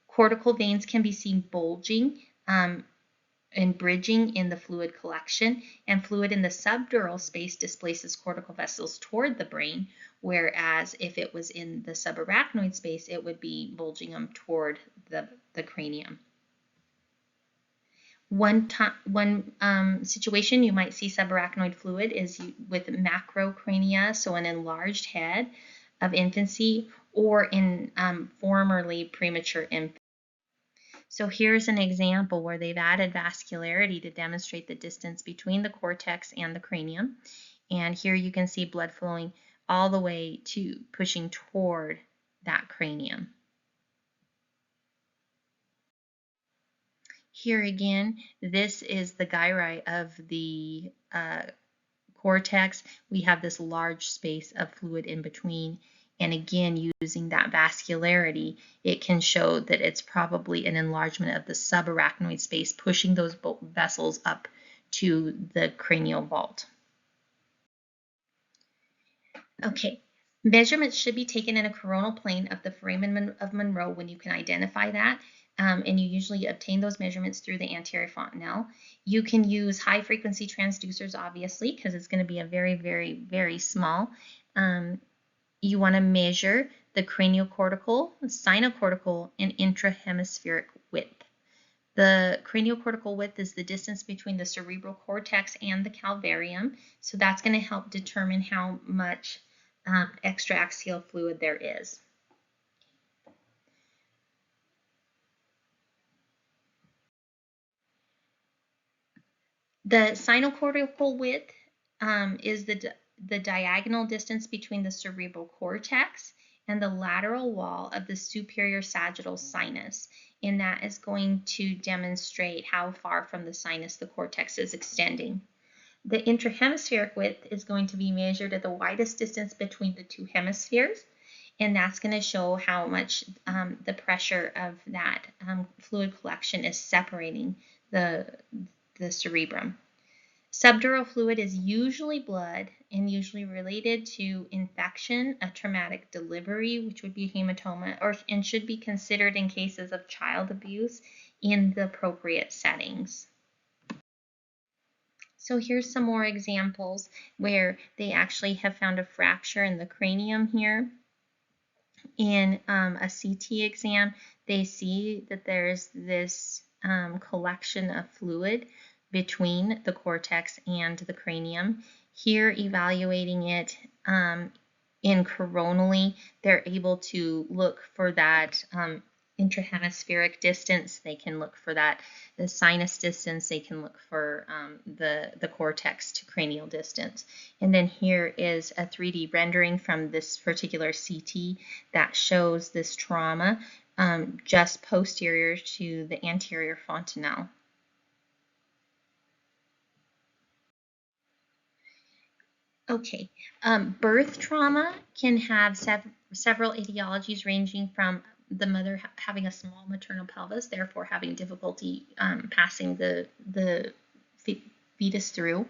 Cortical veins can be seen bulging and bridging in the fluid collection, and fluid in the subdural space displaces cortical vessels toward the brain, whereas if it was in the subarachnoid space, it would be bulging them toward the cranium. One situation you might see subarachnoid fluid is with macrocrania, so an enlarged head of infancy, or in formerly premature infants. So here's an example where they've added vascularity to demonstrate the distance between the cortex and the cranium. And here you can see blood flowing all the way to pushing toward that cranium. Here again, this is the gyri of the cortex. We have this large space of fluid in between. And again, using that vascularity, it can show that it's probably an enlargement of the subarachnoid space, pushing those vessels up to the cranial vault. Okay, measurements should be taken in a coronal plane of the foramen of Monroe when you can identify that. And you usually obtain those measurements through the anterior fontanelle. You can use high frequency transducers, obviously, because it's going to be a very, very, very small. You want to measure the craniocortical, sinocortical, and intrahemispheric width. The craniocortical width is the distance between the cerebral cortex and the calvarium, so that's going to help determine how much extraaxial fluid there is. The sinocortical width is the diagonal distance between the cerebral cortex and the lateral wall of the superior sagittal sinus, and that is going to demonstrate how far from the sinus the cortex is extending. The intrahemispheric width is going to be measured at the widest distance between the two hemispheres, and that's going to show how much the pressure of that fluid collection is separating the cerebrum. Subdural fluid is usually blood and usually related to infection, a traumatic delivery, which would be hematoma, and should be considered in cases of child abuse in the appropriate settings. So here's some more examples where they actually have found a fracture in the cranium here. In a CT exam, they see that there's this collection of fluid between the cortex and the cranium. Here, evaluating it in coronally, they're able to look for that intrahemispheric distance. They can look for the sinus distance. They can look for the cortex to cranial distance. And then here is a 3D rendering from this particular CT that shows this trauma just posterior to the anterior fontanelle. Okay, birth trauma can have several etiologies ranging from the mother having a small maternal pelvis, therefore having difficulty passing the fetus through.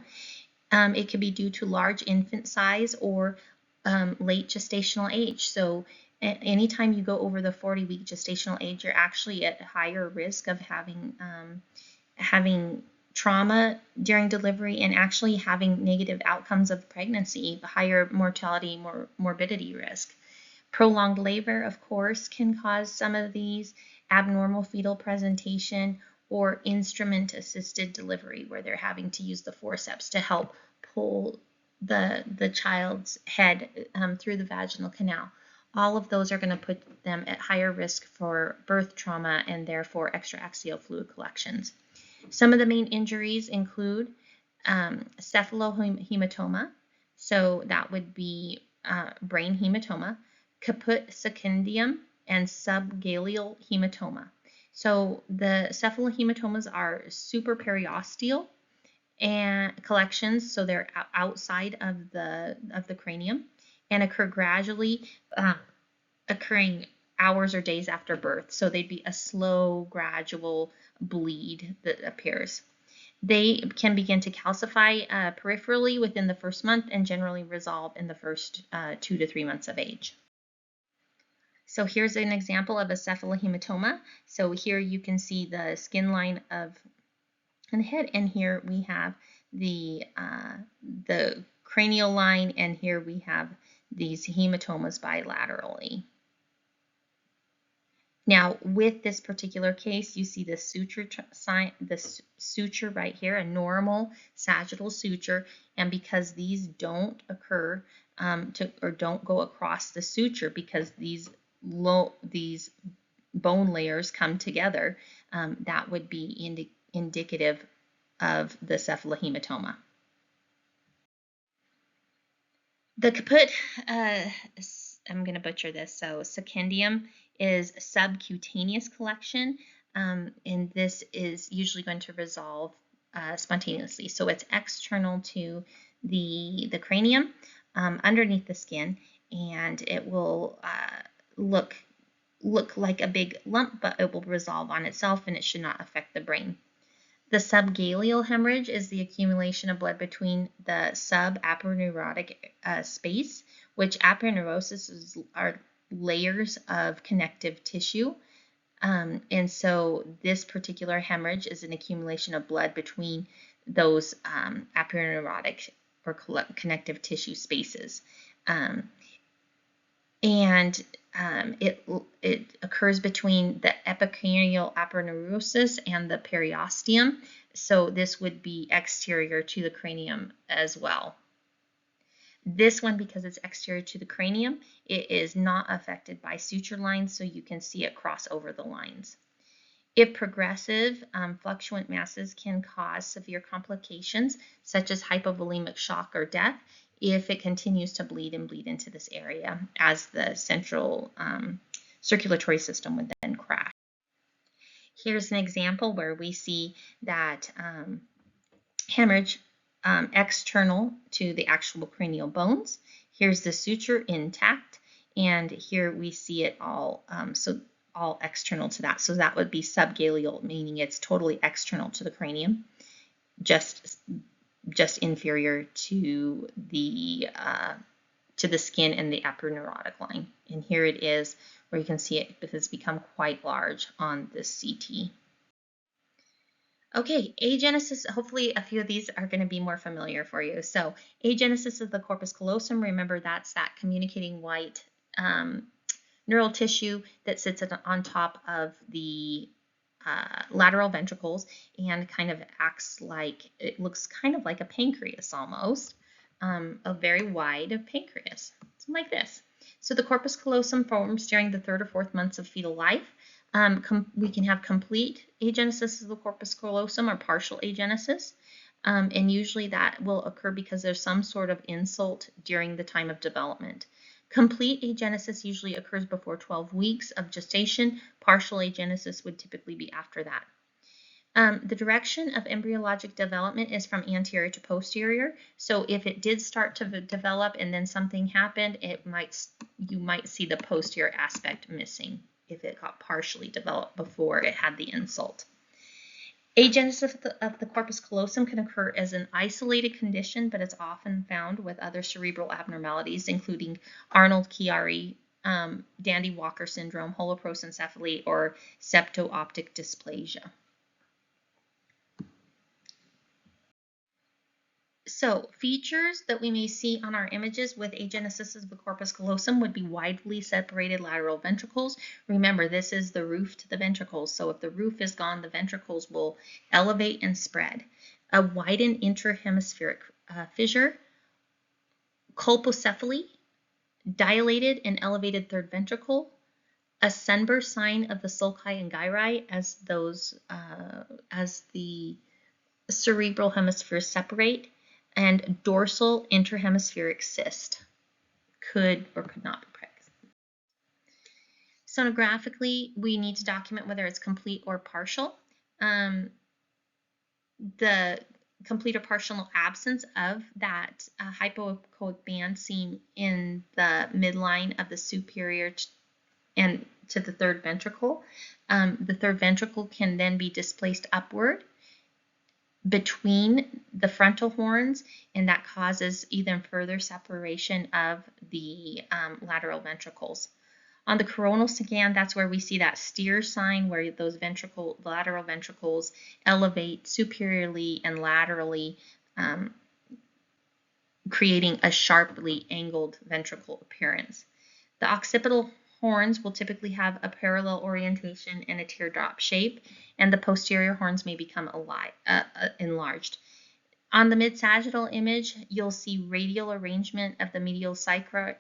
It could be due to large infant size or late gestational age. So anytime you go over the 40-week gestational age, you're actually at higher risk of having trauma during delivery and actually having negative outcomes of pregnancy, higher mortality, morbidity risk. Prolonged labor, of course, can cause some of these, abnormal fetal presentation, or instrument-assisted delivery, where they're having to use the forceps to help pull the child's head through the vaginal canal. All of those are going to put them at higher risk for birth trauma and therefore extraaxial fluid collections. Some of the main injuries include cephalohematoma, so that would be brain hematoma, caput secundum, and subgaleal hematoma. So the cephalohematomas are supraperiosteal and collections, so they're outside of the cranium and occur gradually, occurring hours or days after birth. So they'd be a slow, gradual bleed that appears. They can begin to calcify peripherally within the first month and generally resolve in the first 2 to 3 months of age. So here's an example of a cephalohematoma. So here you can see the skin line of the head, and here we have the cranial line, and here we have these hematomas bilaterally. Now, with this particular case, you see the suture sign, the suture right here, a normal sagittal suture, and because these don't occur or don't go across the suture, because these bone layers come together, that would be indicative of the cephalohematoma. The caput, I'm going to butcher this, so secundum is subcutaneous collection, and this is usually going to resolve spontaneously. So it's external to the cranium, underneath the skin, and it will look like a big lump, but it will resolve on itself, and it should not affect the brain. The subgaleal hemorrhage is the accumulation of blood between the subaponeurotic space, which aponeurosis are layers of connective tissue. And so this particular hemorrhage is an accumulation of blood between those aponeurotic or connective tissue spaces. It occurs between the epicranial aponeurosis and the periosteum. So this would be exterior to the cranium as well. This one, because it's exterior to the cranium, it is not affected by suture lines, so you can see it cross over the lines. If progressive, fluctuant masses can cause severe complications, such as hypovolemic shock or death, if it continues to bleed into this area, as the central circulatory system would then crash. Here's an example where we see that hemorrhage external to the actual cranial bones. Here's the suture intact, and here we see it all, all external to that. So that would be subgaleal, meaning it's totally external to the cranium, just inferior to the skin and the aponeurotic line. And here it is, where you can see it has become quite large on this CT. Okay, agenesis, hopefully a few of these are going to be more familiar for you. So agenesis of the corpus callosum, remember that's that communicating white neural tissue that sits on top of the lateral ventricles and kind of acts like, it looks kind of like a pancreas almost, a very wide pancreas, something like this. So the corpus callosum forms during the 3rd or 4th months of fetal life. We can have complete agenesis of the corpus callosum or partial agenesis, and usually that will occur because there's some sort of insult during the time of development. Complete agenesis usually occurs before 12 weeks of gestation. Partial agenesis would typically be after that. The direction of embryologic development is from anterior to posterior. So if it did start to develop and then something happened, you might see the posterior aspect missing if it got partially developed before it had the insult. Agenesis of the corpus callosum can occur as an isolated condition, but it's often found with other cerebral abnormalities, including Arnold-Chiari, Dandy-Walker syndrome, holoprosencephaly, or septo-optic dysplasia. So features that we may see on our images with agenesis of the corpus callosum would be widely separated lateral ventricles. Remember, this is the roof to the ventricles. So if the roof is gone, the ventricles will elevate and spread. A widened interhemispheric fissure, colpocephaly, dilated and elevated third ventricle, a sunburst sign of the sulci and gyri as the cerebral hemispheres separate, and dorsal interhemispheric cyst could or could not be present. Sonographically, we need to document whether it's complete or partial. The complete or partial absence of that hypoechoic band seen in the midline of the superior and to the third ventricle. The third ventricle can then be displaced upward between the frontal horns, and that causes even further separation of the lateral ventricles. On the coronal scan, that's where we see that steer sign, where those lateral ventricles elevate superiorly and laterally, creating a sharply angled ventricle appearance. The occipital horns will typically have a parallel orientation and a teardrop shape, and the posterior horns may become enlarged. On the mid-sagittal image, you'll see radial arrangement of the medial sulci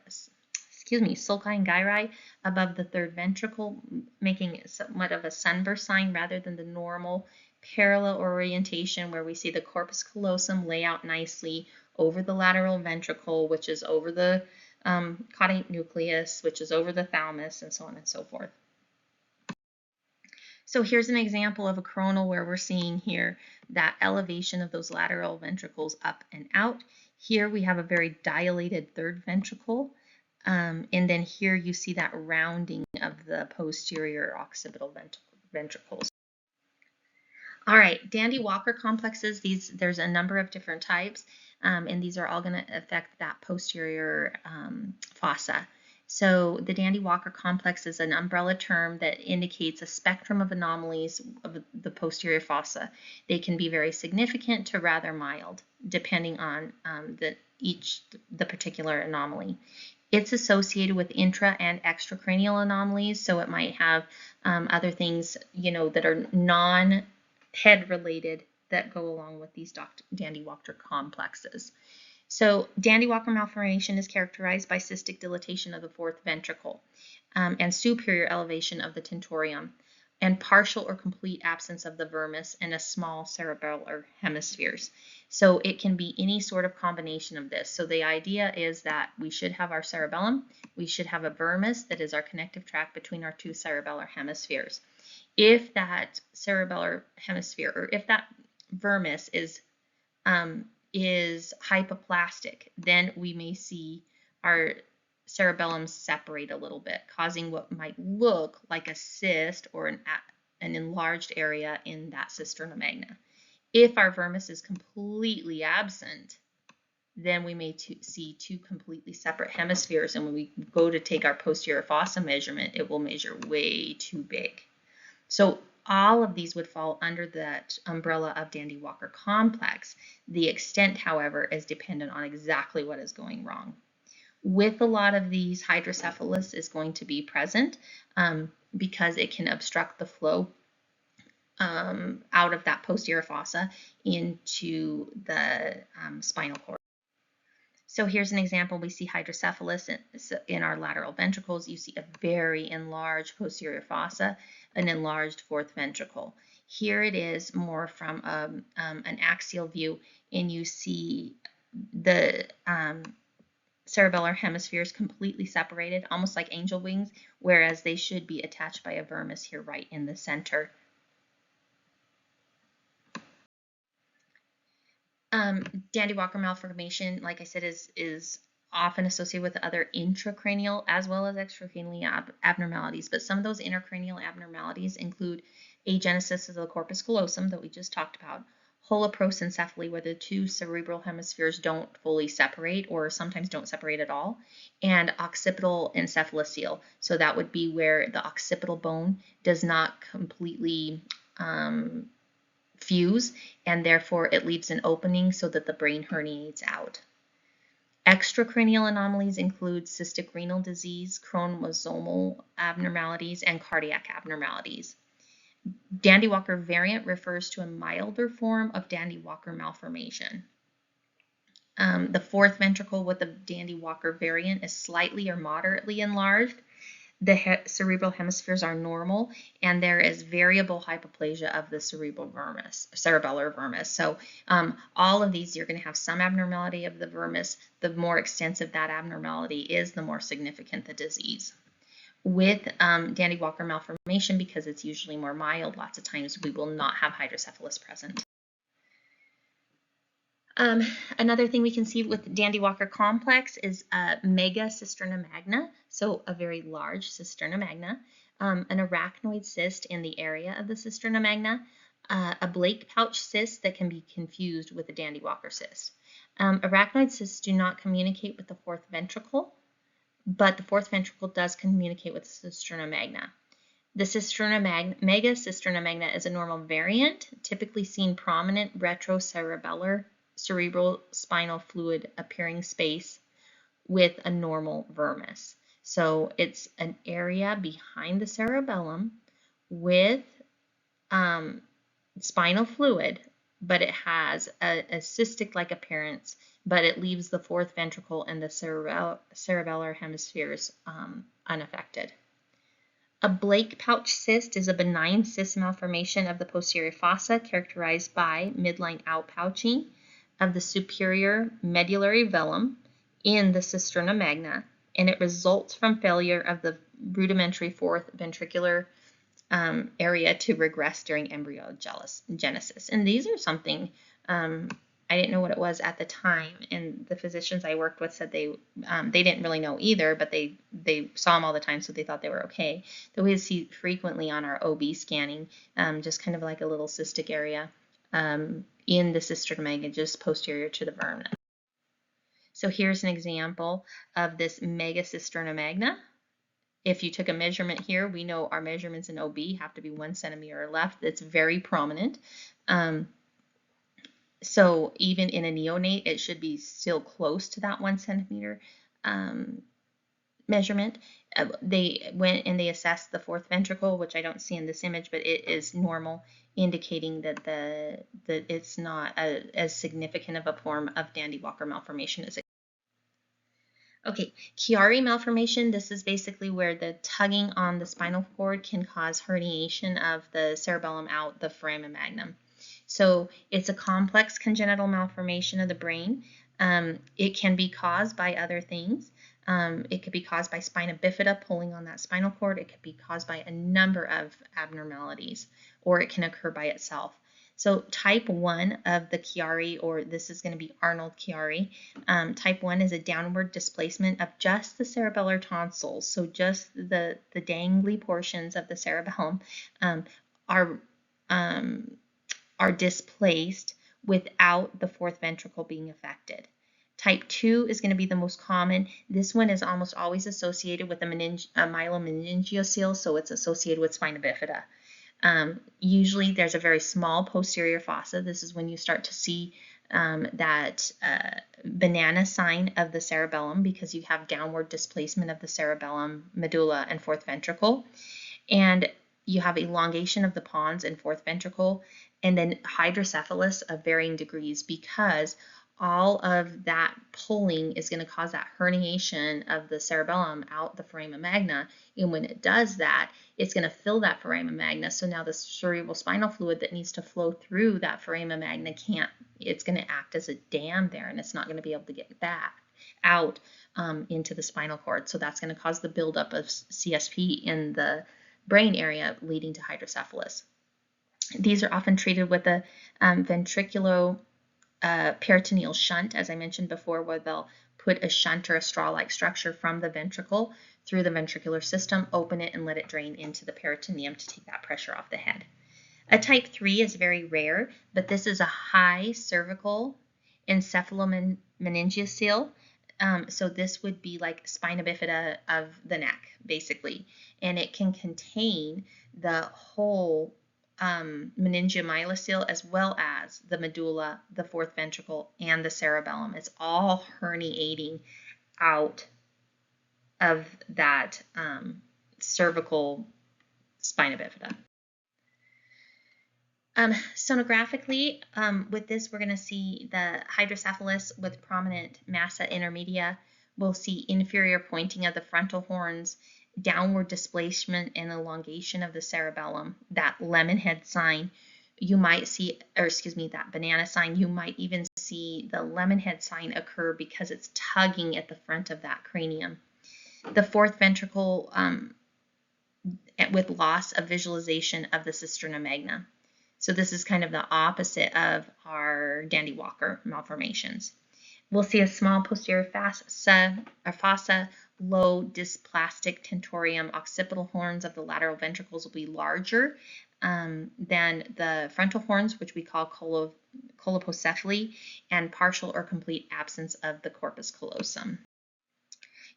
and gyri above the third ventricle, making it somewhat of a sunburst sign rather than the normal parallel orientation where we see the corpus callosum lay out nicely over the lateral ventricle, which is over the caudate nucleus, which is over the thalamus, and so on and so forth. So here's an example of a coronal where we're seeing here that elevation of those lateral ventricles up and out. Here we have a very dilated third ventricle, and then here you see that rounding of the posterior occipital ventricles. All right, Dandy-Walker complexes, there's a number of different types, and these are all going to affect that posterior fossa. So the Dandy-Walker complex is an umbrella term that indicates a spectrum of anomalies of the posterior fossa. They can be very significant to rather mild, depending on the particular anomaly. It's associated with intra and extracranial anomalies, so it might have other things, that are non-head related that go along with these Dandy-Walker complexes. So Dandy-Walker malformation is characterized by cystic dilatation of the fourth ventricle and superior elevation of the tentorium, and partial or complete absence of the vermis and a small cerebellar hemispheres. So it can be any sort of combination of this. So the idea is that we should have our cerebellum, we should have a vermis that is our connective tract between our two cerebellar hemispheres. If that cerebellar hemisphere, or if that vermis is hypoplastic, then we may see our cerebellum separate a little bit, causing what might look like a cyst or an enlarged area in that cisterna magna. If our vermis is completely absent, then we may see two completely separate hemispheres, and when we go to take our posterior fossa measurement, it will measure way too big. So all of these would fall under that umbrella of Dandy-Walker complex. The extent, however, is dependent on exactly what is going wrong. With a lot of these, hydrocephalus is going to be present because it can obstruct the flow out of that posterior fossa into the spinal cord. So here's an example. We see hydrocephalus in our lateral ventricles. You see a very enlarged posterior fossa, an enlarged fourth ventricle. Here it is more from an axial view, and you see the cerebellar hemispheres completely separated, almost like angel wings, whereas they should be attached by a vermis here right in the center. Dandy-Walker malformation, like I said, is often associated with other intracranial as well as extracranial abnormalities, but some of those intracranial abnormalities include agenesis of the corpus callosum that we just talked about, holoprosencephaly, where the two cerebral hemispheres don't fully separate or sometimes don't separate at all, and occipital encephalocele. So that would be where the occipital bone does not completely fuse, and therefore it leaves an opening so that the brain herniates out. Extracranial anomalies include cystic renal disease, chromosomal abnormalities, and cardiac abnormalities. Dandy-Walker variant refers to a milder form of Dandy-Walker malformation. The fourth ventricle with the Dandy-Walker variant is slightly or moderately enlarged. the cerebral hemispheres are normal, and there is variable hypoplasia of the cerebellar vermis. So all of these, you're going to have some abnormality of the vermis. The more extensive that abnormality is, the more significant the disease. With Dandy-Walker malformation, because it's usually more mild, lots of times we will not have hydrocephalus present. Another thing we can see with Dandy-Walker complex is mega cisterna magna, so a very large cisterna magna, an arachnoid cyst in the area of the cisterna magna, a Blake pouch cyst that can be confused with a Dandy-Walker cyst. Arachnoid cysts do not communicate with the fourth ventricle, but the fourth ventricle does communicate with the cisterna magna. The mega cisterna magna is a normal variant, typically seen prominent retrocerebellar cerebral spinal fluid appearing space with a normal vermis. So it's an area behind the cerebellum with spinal fluid, but it has a cystic-like appearance, but it leaves the fourth ventricle and the cerebellar hemispheres unaffected. A Blake pouch cyst is a benign cyst malformation of the posterior fossa characterized by midline outpouching of the superior medullary velum in the cisterna magna, and it results from failure of the rudimentary fourth ventricular area to regress during embryogenesis. And these are something I didn't know what it was at the time, and the physicians I worked with said they didn't really know either, but they saw them all the time, so they thought they were okay. That we see frequently on our OB scanning, just kind of like a little cystic area in the cisterna magna, just posterior to the vermis. So here's an example of this mega cisterna magna. If you took a measurement here, we know our measurements in OB have to be 1 centimeter or left. It's very prominent. So even in a neonate, it should be still close to that 1 centimeter measurement. They went and they assessed the fourth ventricle, which I don't see in this image, but it is normal, indicating that that it's not as significant of a form of Dandy-Walker malformation as it. Okay, Chiari malformation, this is basically where the tugging on the spinal cord can cause herniation of the cerebellum out the foramen magnum. So it's a complex congenital malformation of the brain. It can be caused by other things. It could be caused by spina bifida pulling on that spinal cord. It could be caused by a number of abnormalities, or it can occur by itself. So type 1 of the Chiari, or this is going to be Arnold Chiari, type 1 is a downward displacement of just the cerebellar tonsils. So just the dangly portions of the cerebellum are displaced without the fourth ventricle being affected. Type 2 is going to be the most common. This one is almost always associated with a myelomeningeocele, so it's associated with spina bifida. Usually there's a very small posterior fossa. This is when you start to see that banana sign of the cerebellum, because you have downward displacement of the cerebellum, medulla, and fourth ventricle. And you have elongation of the pons and fourth ventricle, and then hydrocephalus of varying degrees, because all of that pulling is going to cause that herniation of the cerebellum out the foramen magna. And when it does that, it's going to fill that foramen magna. So now the cerebral spinal fluid that needs to flow through that foramen magna it's going to act as a dam there, and it's not going to be able to get back out into the spinal cord. So that's going to cause the buildup of CSP in the brain area, leading to hydrocephalus. These are often treated with a ventriculo peritoneal shunt, as I mentioned before, where they'll put a shunt or a straw-like structure from the ventricle through the ventricular system, open it, and let it drain into the peritoneum to take that pressure off the head. A type 3 is very rare, but this is a high cervical encephalomymeningocele. So this would be like spina bifida of the neck, basically, and it can contain the whole meningeomyelocele as well as the medulla, the fourth ventricle, and the cerebellum. It's all herniating out of that cervical spina bifida. Sonographically, with this, we're going to see the hydrocephalus with prominent massa intermedia. We'll see inferior pointing of the frontal horns, downward displacement and elongation of the cerebellum, that lemon head sign, you might see, or excuse me, that banana sign, you might even see the lemon head sign occur because it's tugging at the front of that cranium. The fourth ventricle with loss of visualization of the cisterna magna. So this is kind of the opposite of our Dandy Walker malformations. We'll see a small posterior fossa, low dysplastic tentorium. Occipital horns of the lateral ventricles will be larger than the frontal horns, which we call colopocephaly, and partial or complete absence of the corpus callosum.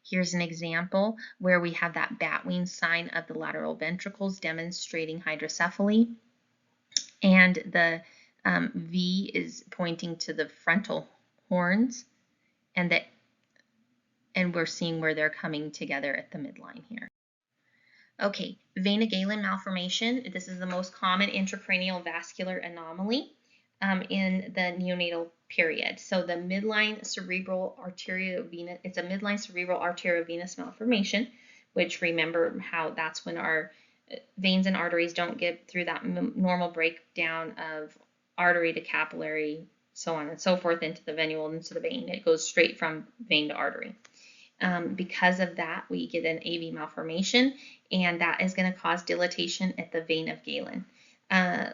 Here's an example where we have that batwing sign of the lateral ventricles demonstrating hydrocephaly, and the V is pointing to the frontal horns, and we're seeing where they're coming together at the midline here. Okay, vena Galen malformation. This is the most common intracranial vascular anomaly in the neonatal period. So the midline cerebral arteriovenous, it's a midline cerebral arteriovenous malformation, which remember how that's when our veins and arteries don't get through that normal breakdown of artery to capillary, so on and so forth, into the venule, into the vein. It goes straight from vein to artery. Because of that, we get an AV malformation, and that is going to cause dilatation at the vein of Galen.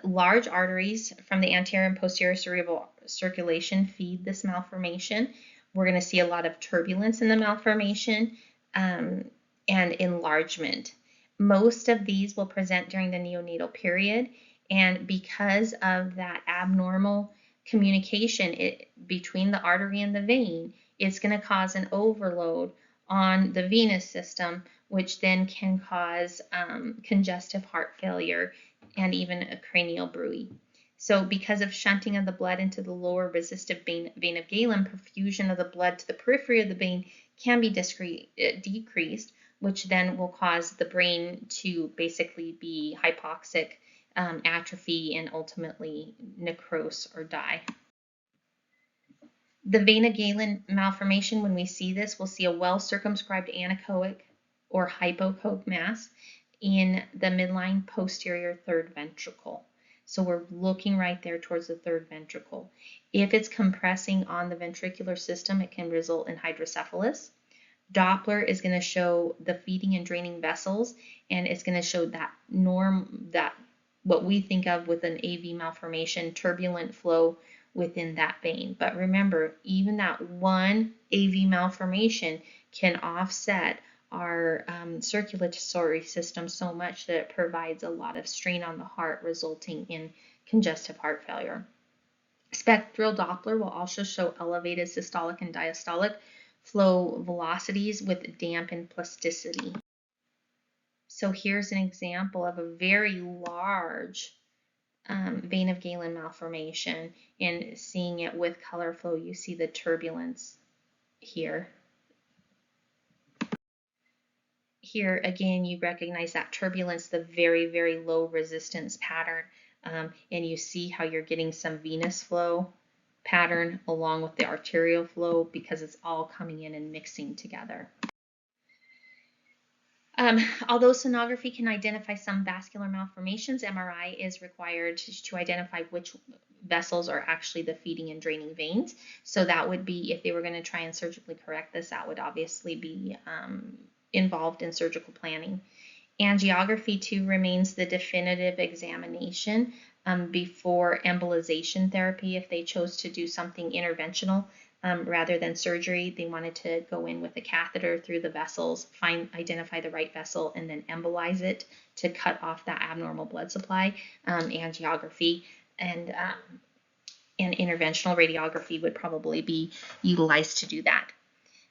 Large arteries from the anterior and posterior cerebral circulation feed this malformation. We're going to see a lot of turbulence in the malformation and enlargement. Most of these will present during the neonatal period, and because of that abnormal communication between the artery and the vein, it's going to cause an overload on the venous system, which then can cause congestive heart failure and even a cranial bruit. So because of shunting of the blood into the lower resistive vein of Galen, perfusion of the blood to the periphery of the vein can be decreased, which then will cause the brain to basically be hypoxic, atrophy, and ultimately necrose or die. The vena Galen malformation, when we see this, we'll see a well-circumscribed anechoic or hypoechoic mass in the midline posterior third ventricle. So we're looking right there towards the third ventricle. If it's compressing on the ventricular system, it can result in hydrocephalus. Doppler is going to show the feeding and draining vessels, and it's going to show that what we think of with an AV malformation, turbulent flow within that vein. But remember, even that one AV malformation can offset our circulatory system so much that it provides a lot of strain on the heart, resulting in congestive heart failure. Spectral Doppler will also show elevated systolic and diastolic flow velocities with dampened plasticity. So here's an example of a very large vein of Galen malformation, and seeing it with color flow, you see the turbulence here. Here again, you recognize that turbulence, the very, very low resistance pattern, and you see how you're getting some venous flow pattern along with the arterial flow because it's all coming in and mixing together. Although sonography can identify some vascular malformations, MRI is required to identify which vessels are actually the feeding and draining veins. So that would be, if they were going to try and surgically correct this, that would obviously be involved in surgical planning. Angiography too remains the definitive examination before embolization therapy. If they chose to do something interventional rather than surgery, they wanted to go in with a catheter through the vessels, identify the right vessel, and then embolize it to cut off that abnormal blood supply. Angiography and interventional radiography would probably be utilized to do that.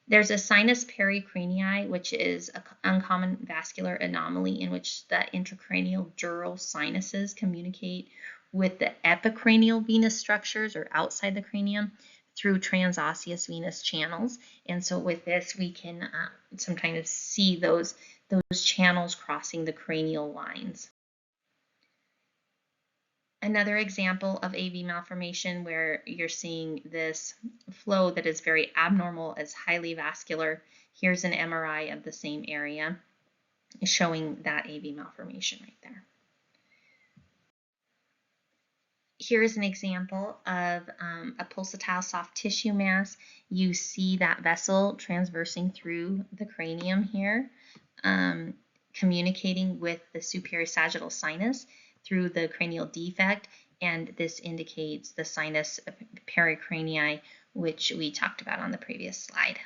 There's a sinus pericranii, which is an uncommon vascular anomaly in which the intracranial dural sinuses communicate with the epicranial venous structures or outside the cranium through transosseous venous channels. And so with this, we can sometimes see those channels crossing the cranial lines. Another example of AV malformation where you're seeing this flow that is very abnormal as highly vascular. Here's an MRI of the same area. showing that AV malformation right there. Here's an example of a pulsatile soft tissue mass. You see that vessel transversing through the cranium here, communicating with the superior sagittal sinus through the cranial defect, and this indicates the sinus pericranii, which we talked about on the previous slide.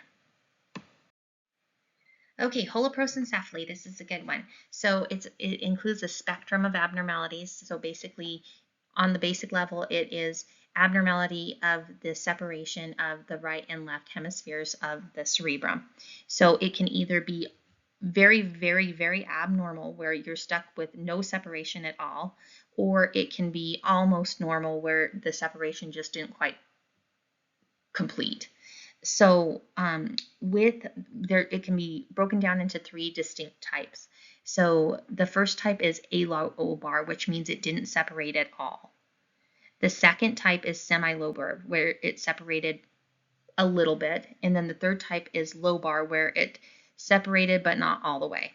Okay, holoprosencephaly, is a good one. So it includes a spectrum of abnormalities. So basically, on the basic level, it is abnormality of the separation of the right and left hemispheres of the cerebrum. So it can either be very, very, very abnormal, where you're stuck with no separation at all, or it can be almost normal, where the separation just didn't quite complete. So it can be broken down into 3 distinct types. So the first type is alobar, which means it didn't separate at all. The second type is semi-lobar, where it separated a little bit. And then the third type is lobar, where it separated but not all the way.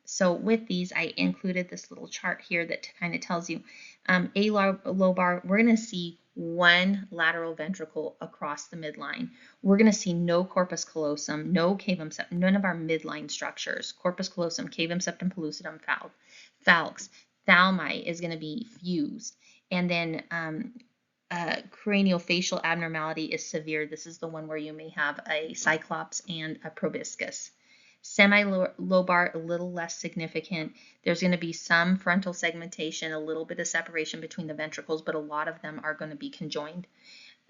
So with these, I included this little chart here that kind of tells you alobar, we're going to see one lateral ventricle across the midline. We're going to see no corpus callosum, no cavum septum, none of our midline structures, corpus callosum, cavum septum pellucidum, falx. Thalmi is going to be fused. And then craniofacial abnormality is severe. This is the one where you may have a cyclops and a proboscis. Semi-lobar, a little less significant. There's going to be some frontal segmentation, a little bit of separation between the ventricles, but a lot of them are going to be conjoined.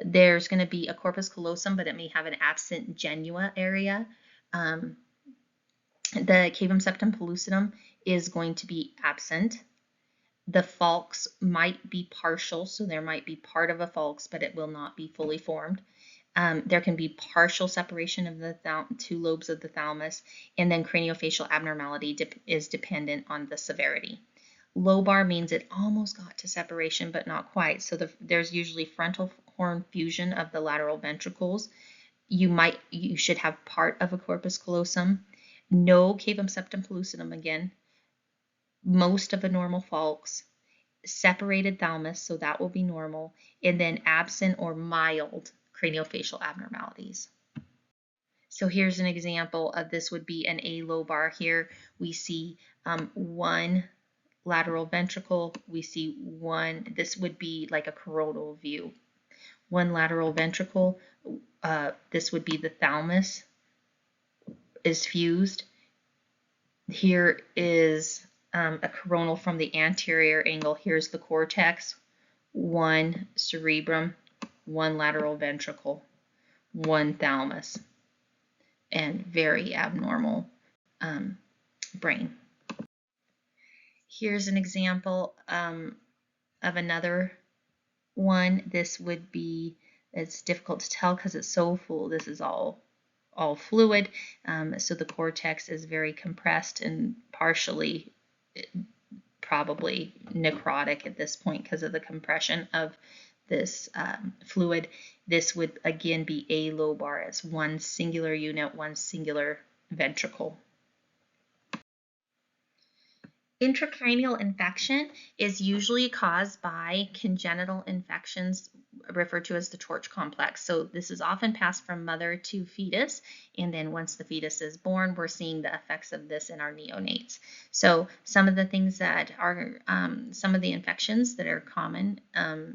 There's going to be a corpus callosum, but it may have an absent genua area. The cavum septum pellucidum is going to be absent. The falx might be partial, so there might be part of a falx, but it will not be fully formed. There can be partial separation of the 2 lobes of the thalamus, and then craniofacial abnormality is dependent on the severity. Lobar means it almost got to separation, but not quite. So there's usually frontal horn fusion of the lateral ventricles. You should have part of a corpus callosum. No cavum septum pellucidum again. Most of a normal falx. Separated thalamus, so that will be normal, and then absent or mild craniofacial abnormalities. So here's an example of this would be an alobar. Here we see one lateral ventricle. We see one, this would be like a coronal view. One lateral ventricle, this would be the thalamus, is fused. Here is a coronal from the anterior angle. Here's the cortex, one cerebrum, one lateral ventricle, one thalamus, and very abnormal brain. Here's an example of another one. This would be, it's difficult to tell because it's so full. This is all fluid, so the cortex is very compressed and partially probably necrotic at this point because of the compression of this fluid. This would again be alobar, as one singular unit, one singular ventricle. Intracranial infection is usually caused by congenital infections referred to as the torch complex. So this is often passed from mother to fetus, and then once the fetus is born, we're seeing the effects of this in our neonates. So some of the things that are, some of the infections that are common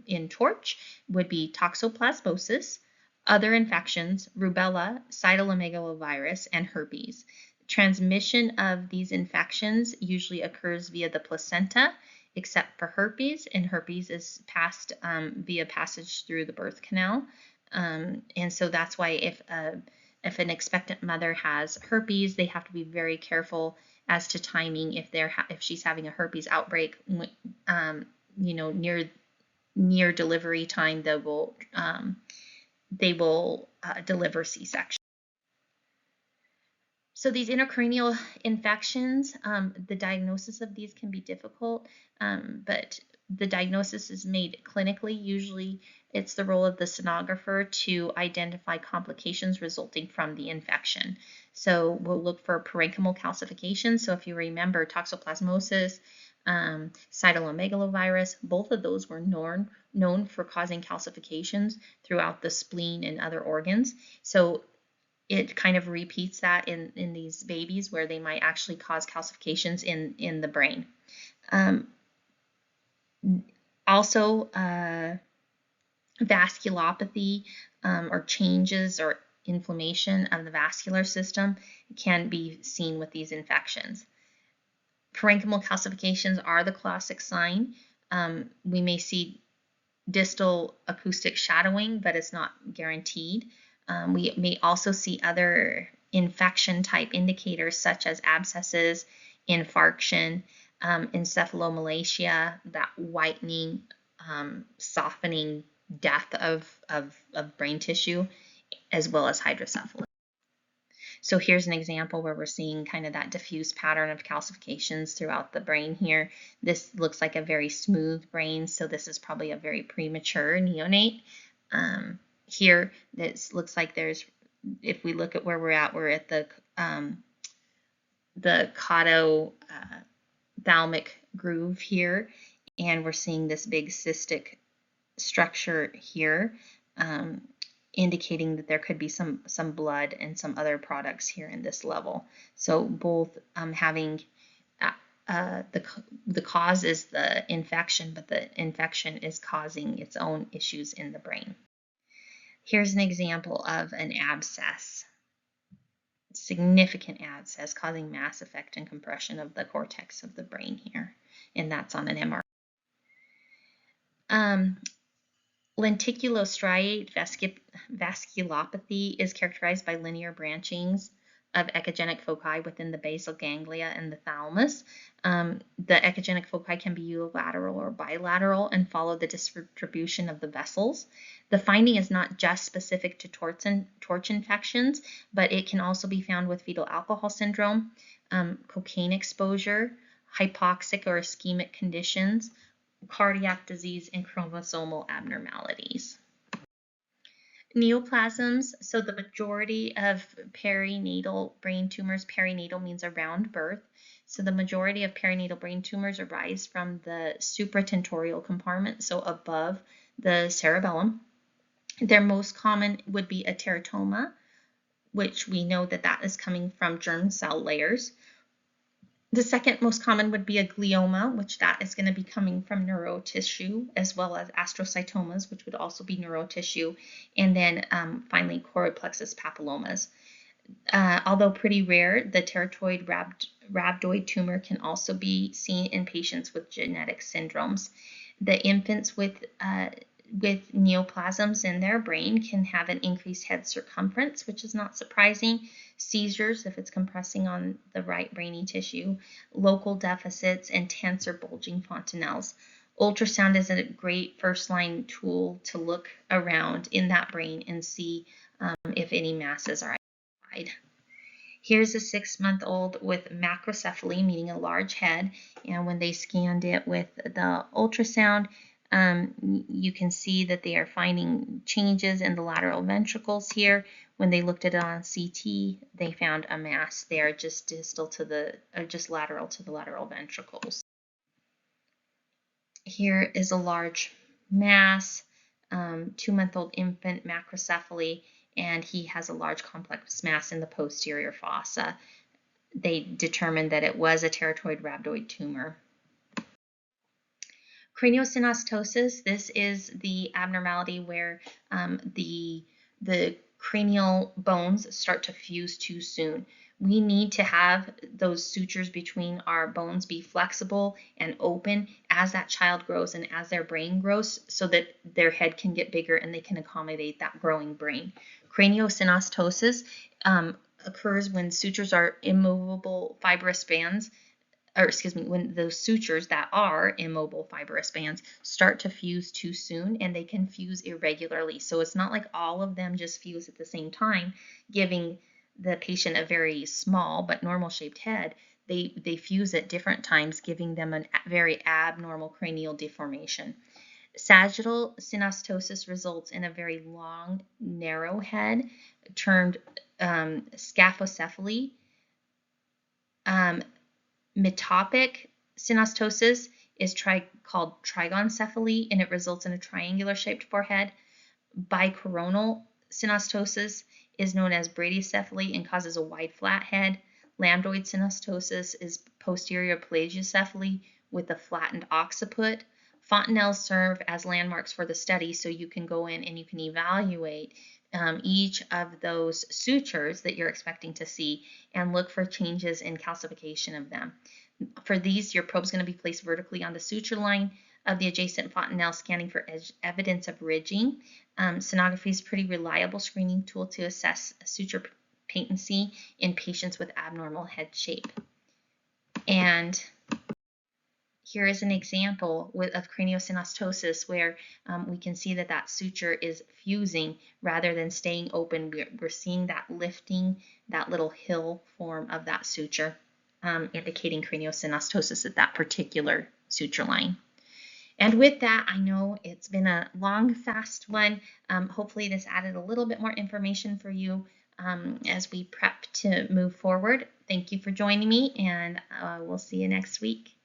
in torch would be toxoplasmosis, other infections, rubella, cytomegalovirus, and herpes. Transmission of these infections usually occurs via the placenta, except for herpes, and herpes is passed via passage through the birth canal. And so that's why if an expectant mother has herpes, they have to be very careful as to timing. If she's having a herpes outbreak, near delivery time, they will deliver C-section. So these intracranial infections, the diagnosis of these can be difficult, but the diagnosis is made clinically. Usually it's the role of the sonographer to identify complications resulting from the infection. So we'll look for parenchymal calcification. So if you remember toxoplasmosis, cytomegalovirus, both of those were known for causing calcifications throughout the spleen and other organs. So it kind of repeats that in these babies where they might actually cause calcifications in the brain. Also, vasculopathy or changes or inflammation of the vascular system can be seen with these infections. Parenchymal calcifications are the classic sign. We may see distal acoustic shadowing, but it's not guaranteed. We may also see other infection type indicators such as abscesses, infarction, encephalomalacia, that whitening, softening, death of brain tissue, as well as hydrocephalus. So here's an example where we're seeing kind of that diffuse pattern of calcifications throughout the brain here. This looks like a very smooth brain, so this is probably a very premature neonate. Here, this looks like there's, if we look at where we're at the caudothalamic groove here, and we're seeing this big cystic structure here, indicating that there could be some blood and some other products here in this level. So both having the cause is the infection, but the infection is causing its own issues in the brain. Here's an example of an abscess, significant abscess causing mass effect and compression of the cortex of the brain here, and that's on an MRI. Lenticulostriate vasculopathy is characterized by linear branchings of echogenic foci within the basal ganglia and the thalamus. The echogenic foci can be unilateral or bilateral and follow the distribution of the vessels. The finding is not just specific to torch infections, but it can also be found with fetal alcohol syndrome, cocaine exposure, hypoxic or ischemic conditions, cardiac disease, and chromosomal abnormalities. Neoplasms, so the majority of perinatal brain tumors, perinatal means around birth, so the majority of perinatal brain tumors arise from the supratentorial compartment, so above the cerebellum. Their most common would be a teratoma, which we know that is coming from germ cell layers. The second most common would be a glioma, which that is going to be coming from neurotissue, as well as astrocytomas, which would also be neurotissue, and then finally choroid plexus papillomas. Although pretty rare, the teratoid rhabdoid tumor can also be seen in patients with genetic syndromes. The infants with neoplasms in their brain can have an increased head circumference, which is not surprising, seizures if it's compressing on the right brainy tissue, local deficits, and tense or bulging fontanelles. Ultrasound is a great first-line tool to look around in that brain and see if any masses are identified. Here's a 6-month-old with macrocephaly, meaning a large head, and when they scanned it with the ultrasound, you can see that they are finding changes in the lateral ventricles here. When they looked at it on CT, they found a mass there just distal to the, just lateral to the lateral ventricles. Here is a large mass, 2-month-old infant, macrocephaly, and he has a large complex mass in the posterior fossa. They determined that it was a teratoid rhabdoid tumor. Craniosynostosis, this is the abnormality where the cranial bones start to fuse too soon. We need to have those sutures between our bones be flexible and open as that child grows and as their brain grows, so that their head can get bigger and they can accommodate that growing brain. Craniosynostosis occurs when sutures are immovable fibrous bands, or excuse me, when those sutures that are immobile fibrous bands start to fuse too soon, and they can fuse irregularly. So it's not like all of them just fuse at the same time, giving the patient a very small but normal shaped head. They fuse at different times, giving them a very abnormal cranial deformation. Sagittal synostosis results in a very long, narrow head, termed scaphocephaly. Metopic synostosis is called trigoncephaly, and it results in a triangular shaped forehead. Bicoronal synostosis is known as bradycephaly and causes a wide flat head. Lambdoid synostosis is posterior plagiocephaly with a flattened occiput. Fontanelles serve as landmarks for the study, so you can go in and you can evaluate each of those sutures that you're expecting to see and look for changes in calcification of them. For these, your probe is going to be placed vertically on the suture line of the adjacent fontanelle, scanning for evidence of ridging. Sonography is a pretty reliable screening tool to assess suture patency in patients with abnormal head shape. And here is an example of craniosynostosis where we can see that suture is fusing rather than staying open. We're seeing that lifting, that little hill form of that suture, indicating craniosynostosis at that particular suture line. And with that, I know it's been a long, fast one. Hopefully this added a little bit more information for you as we prep to move forward. Thank you for joining me, and we'll see you next week.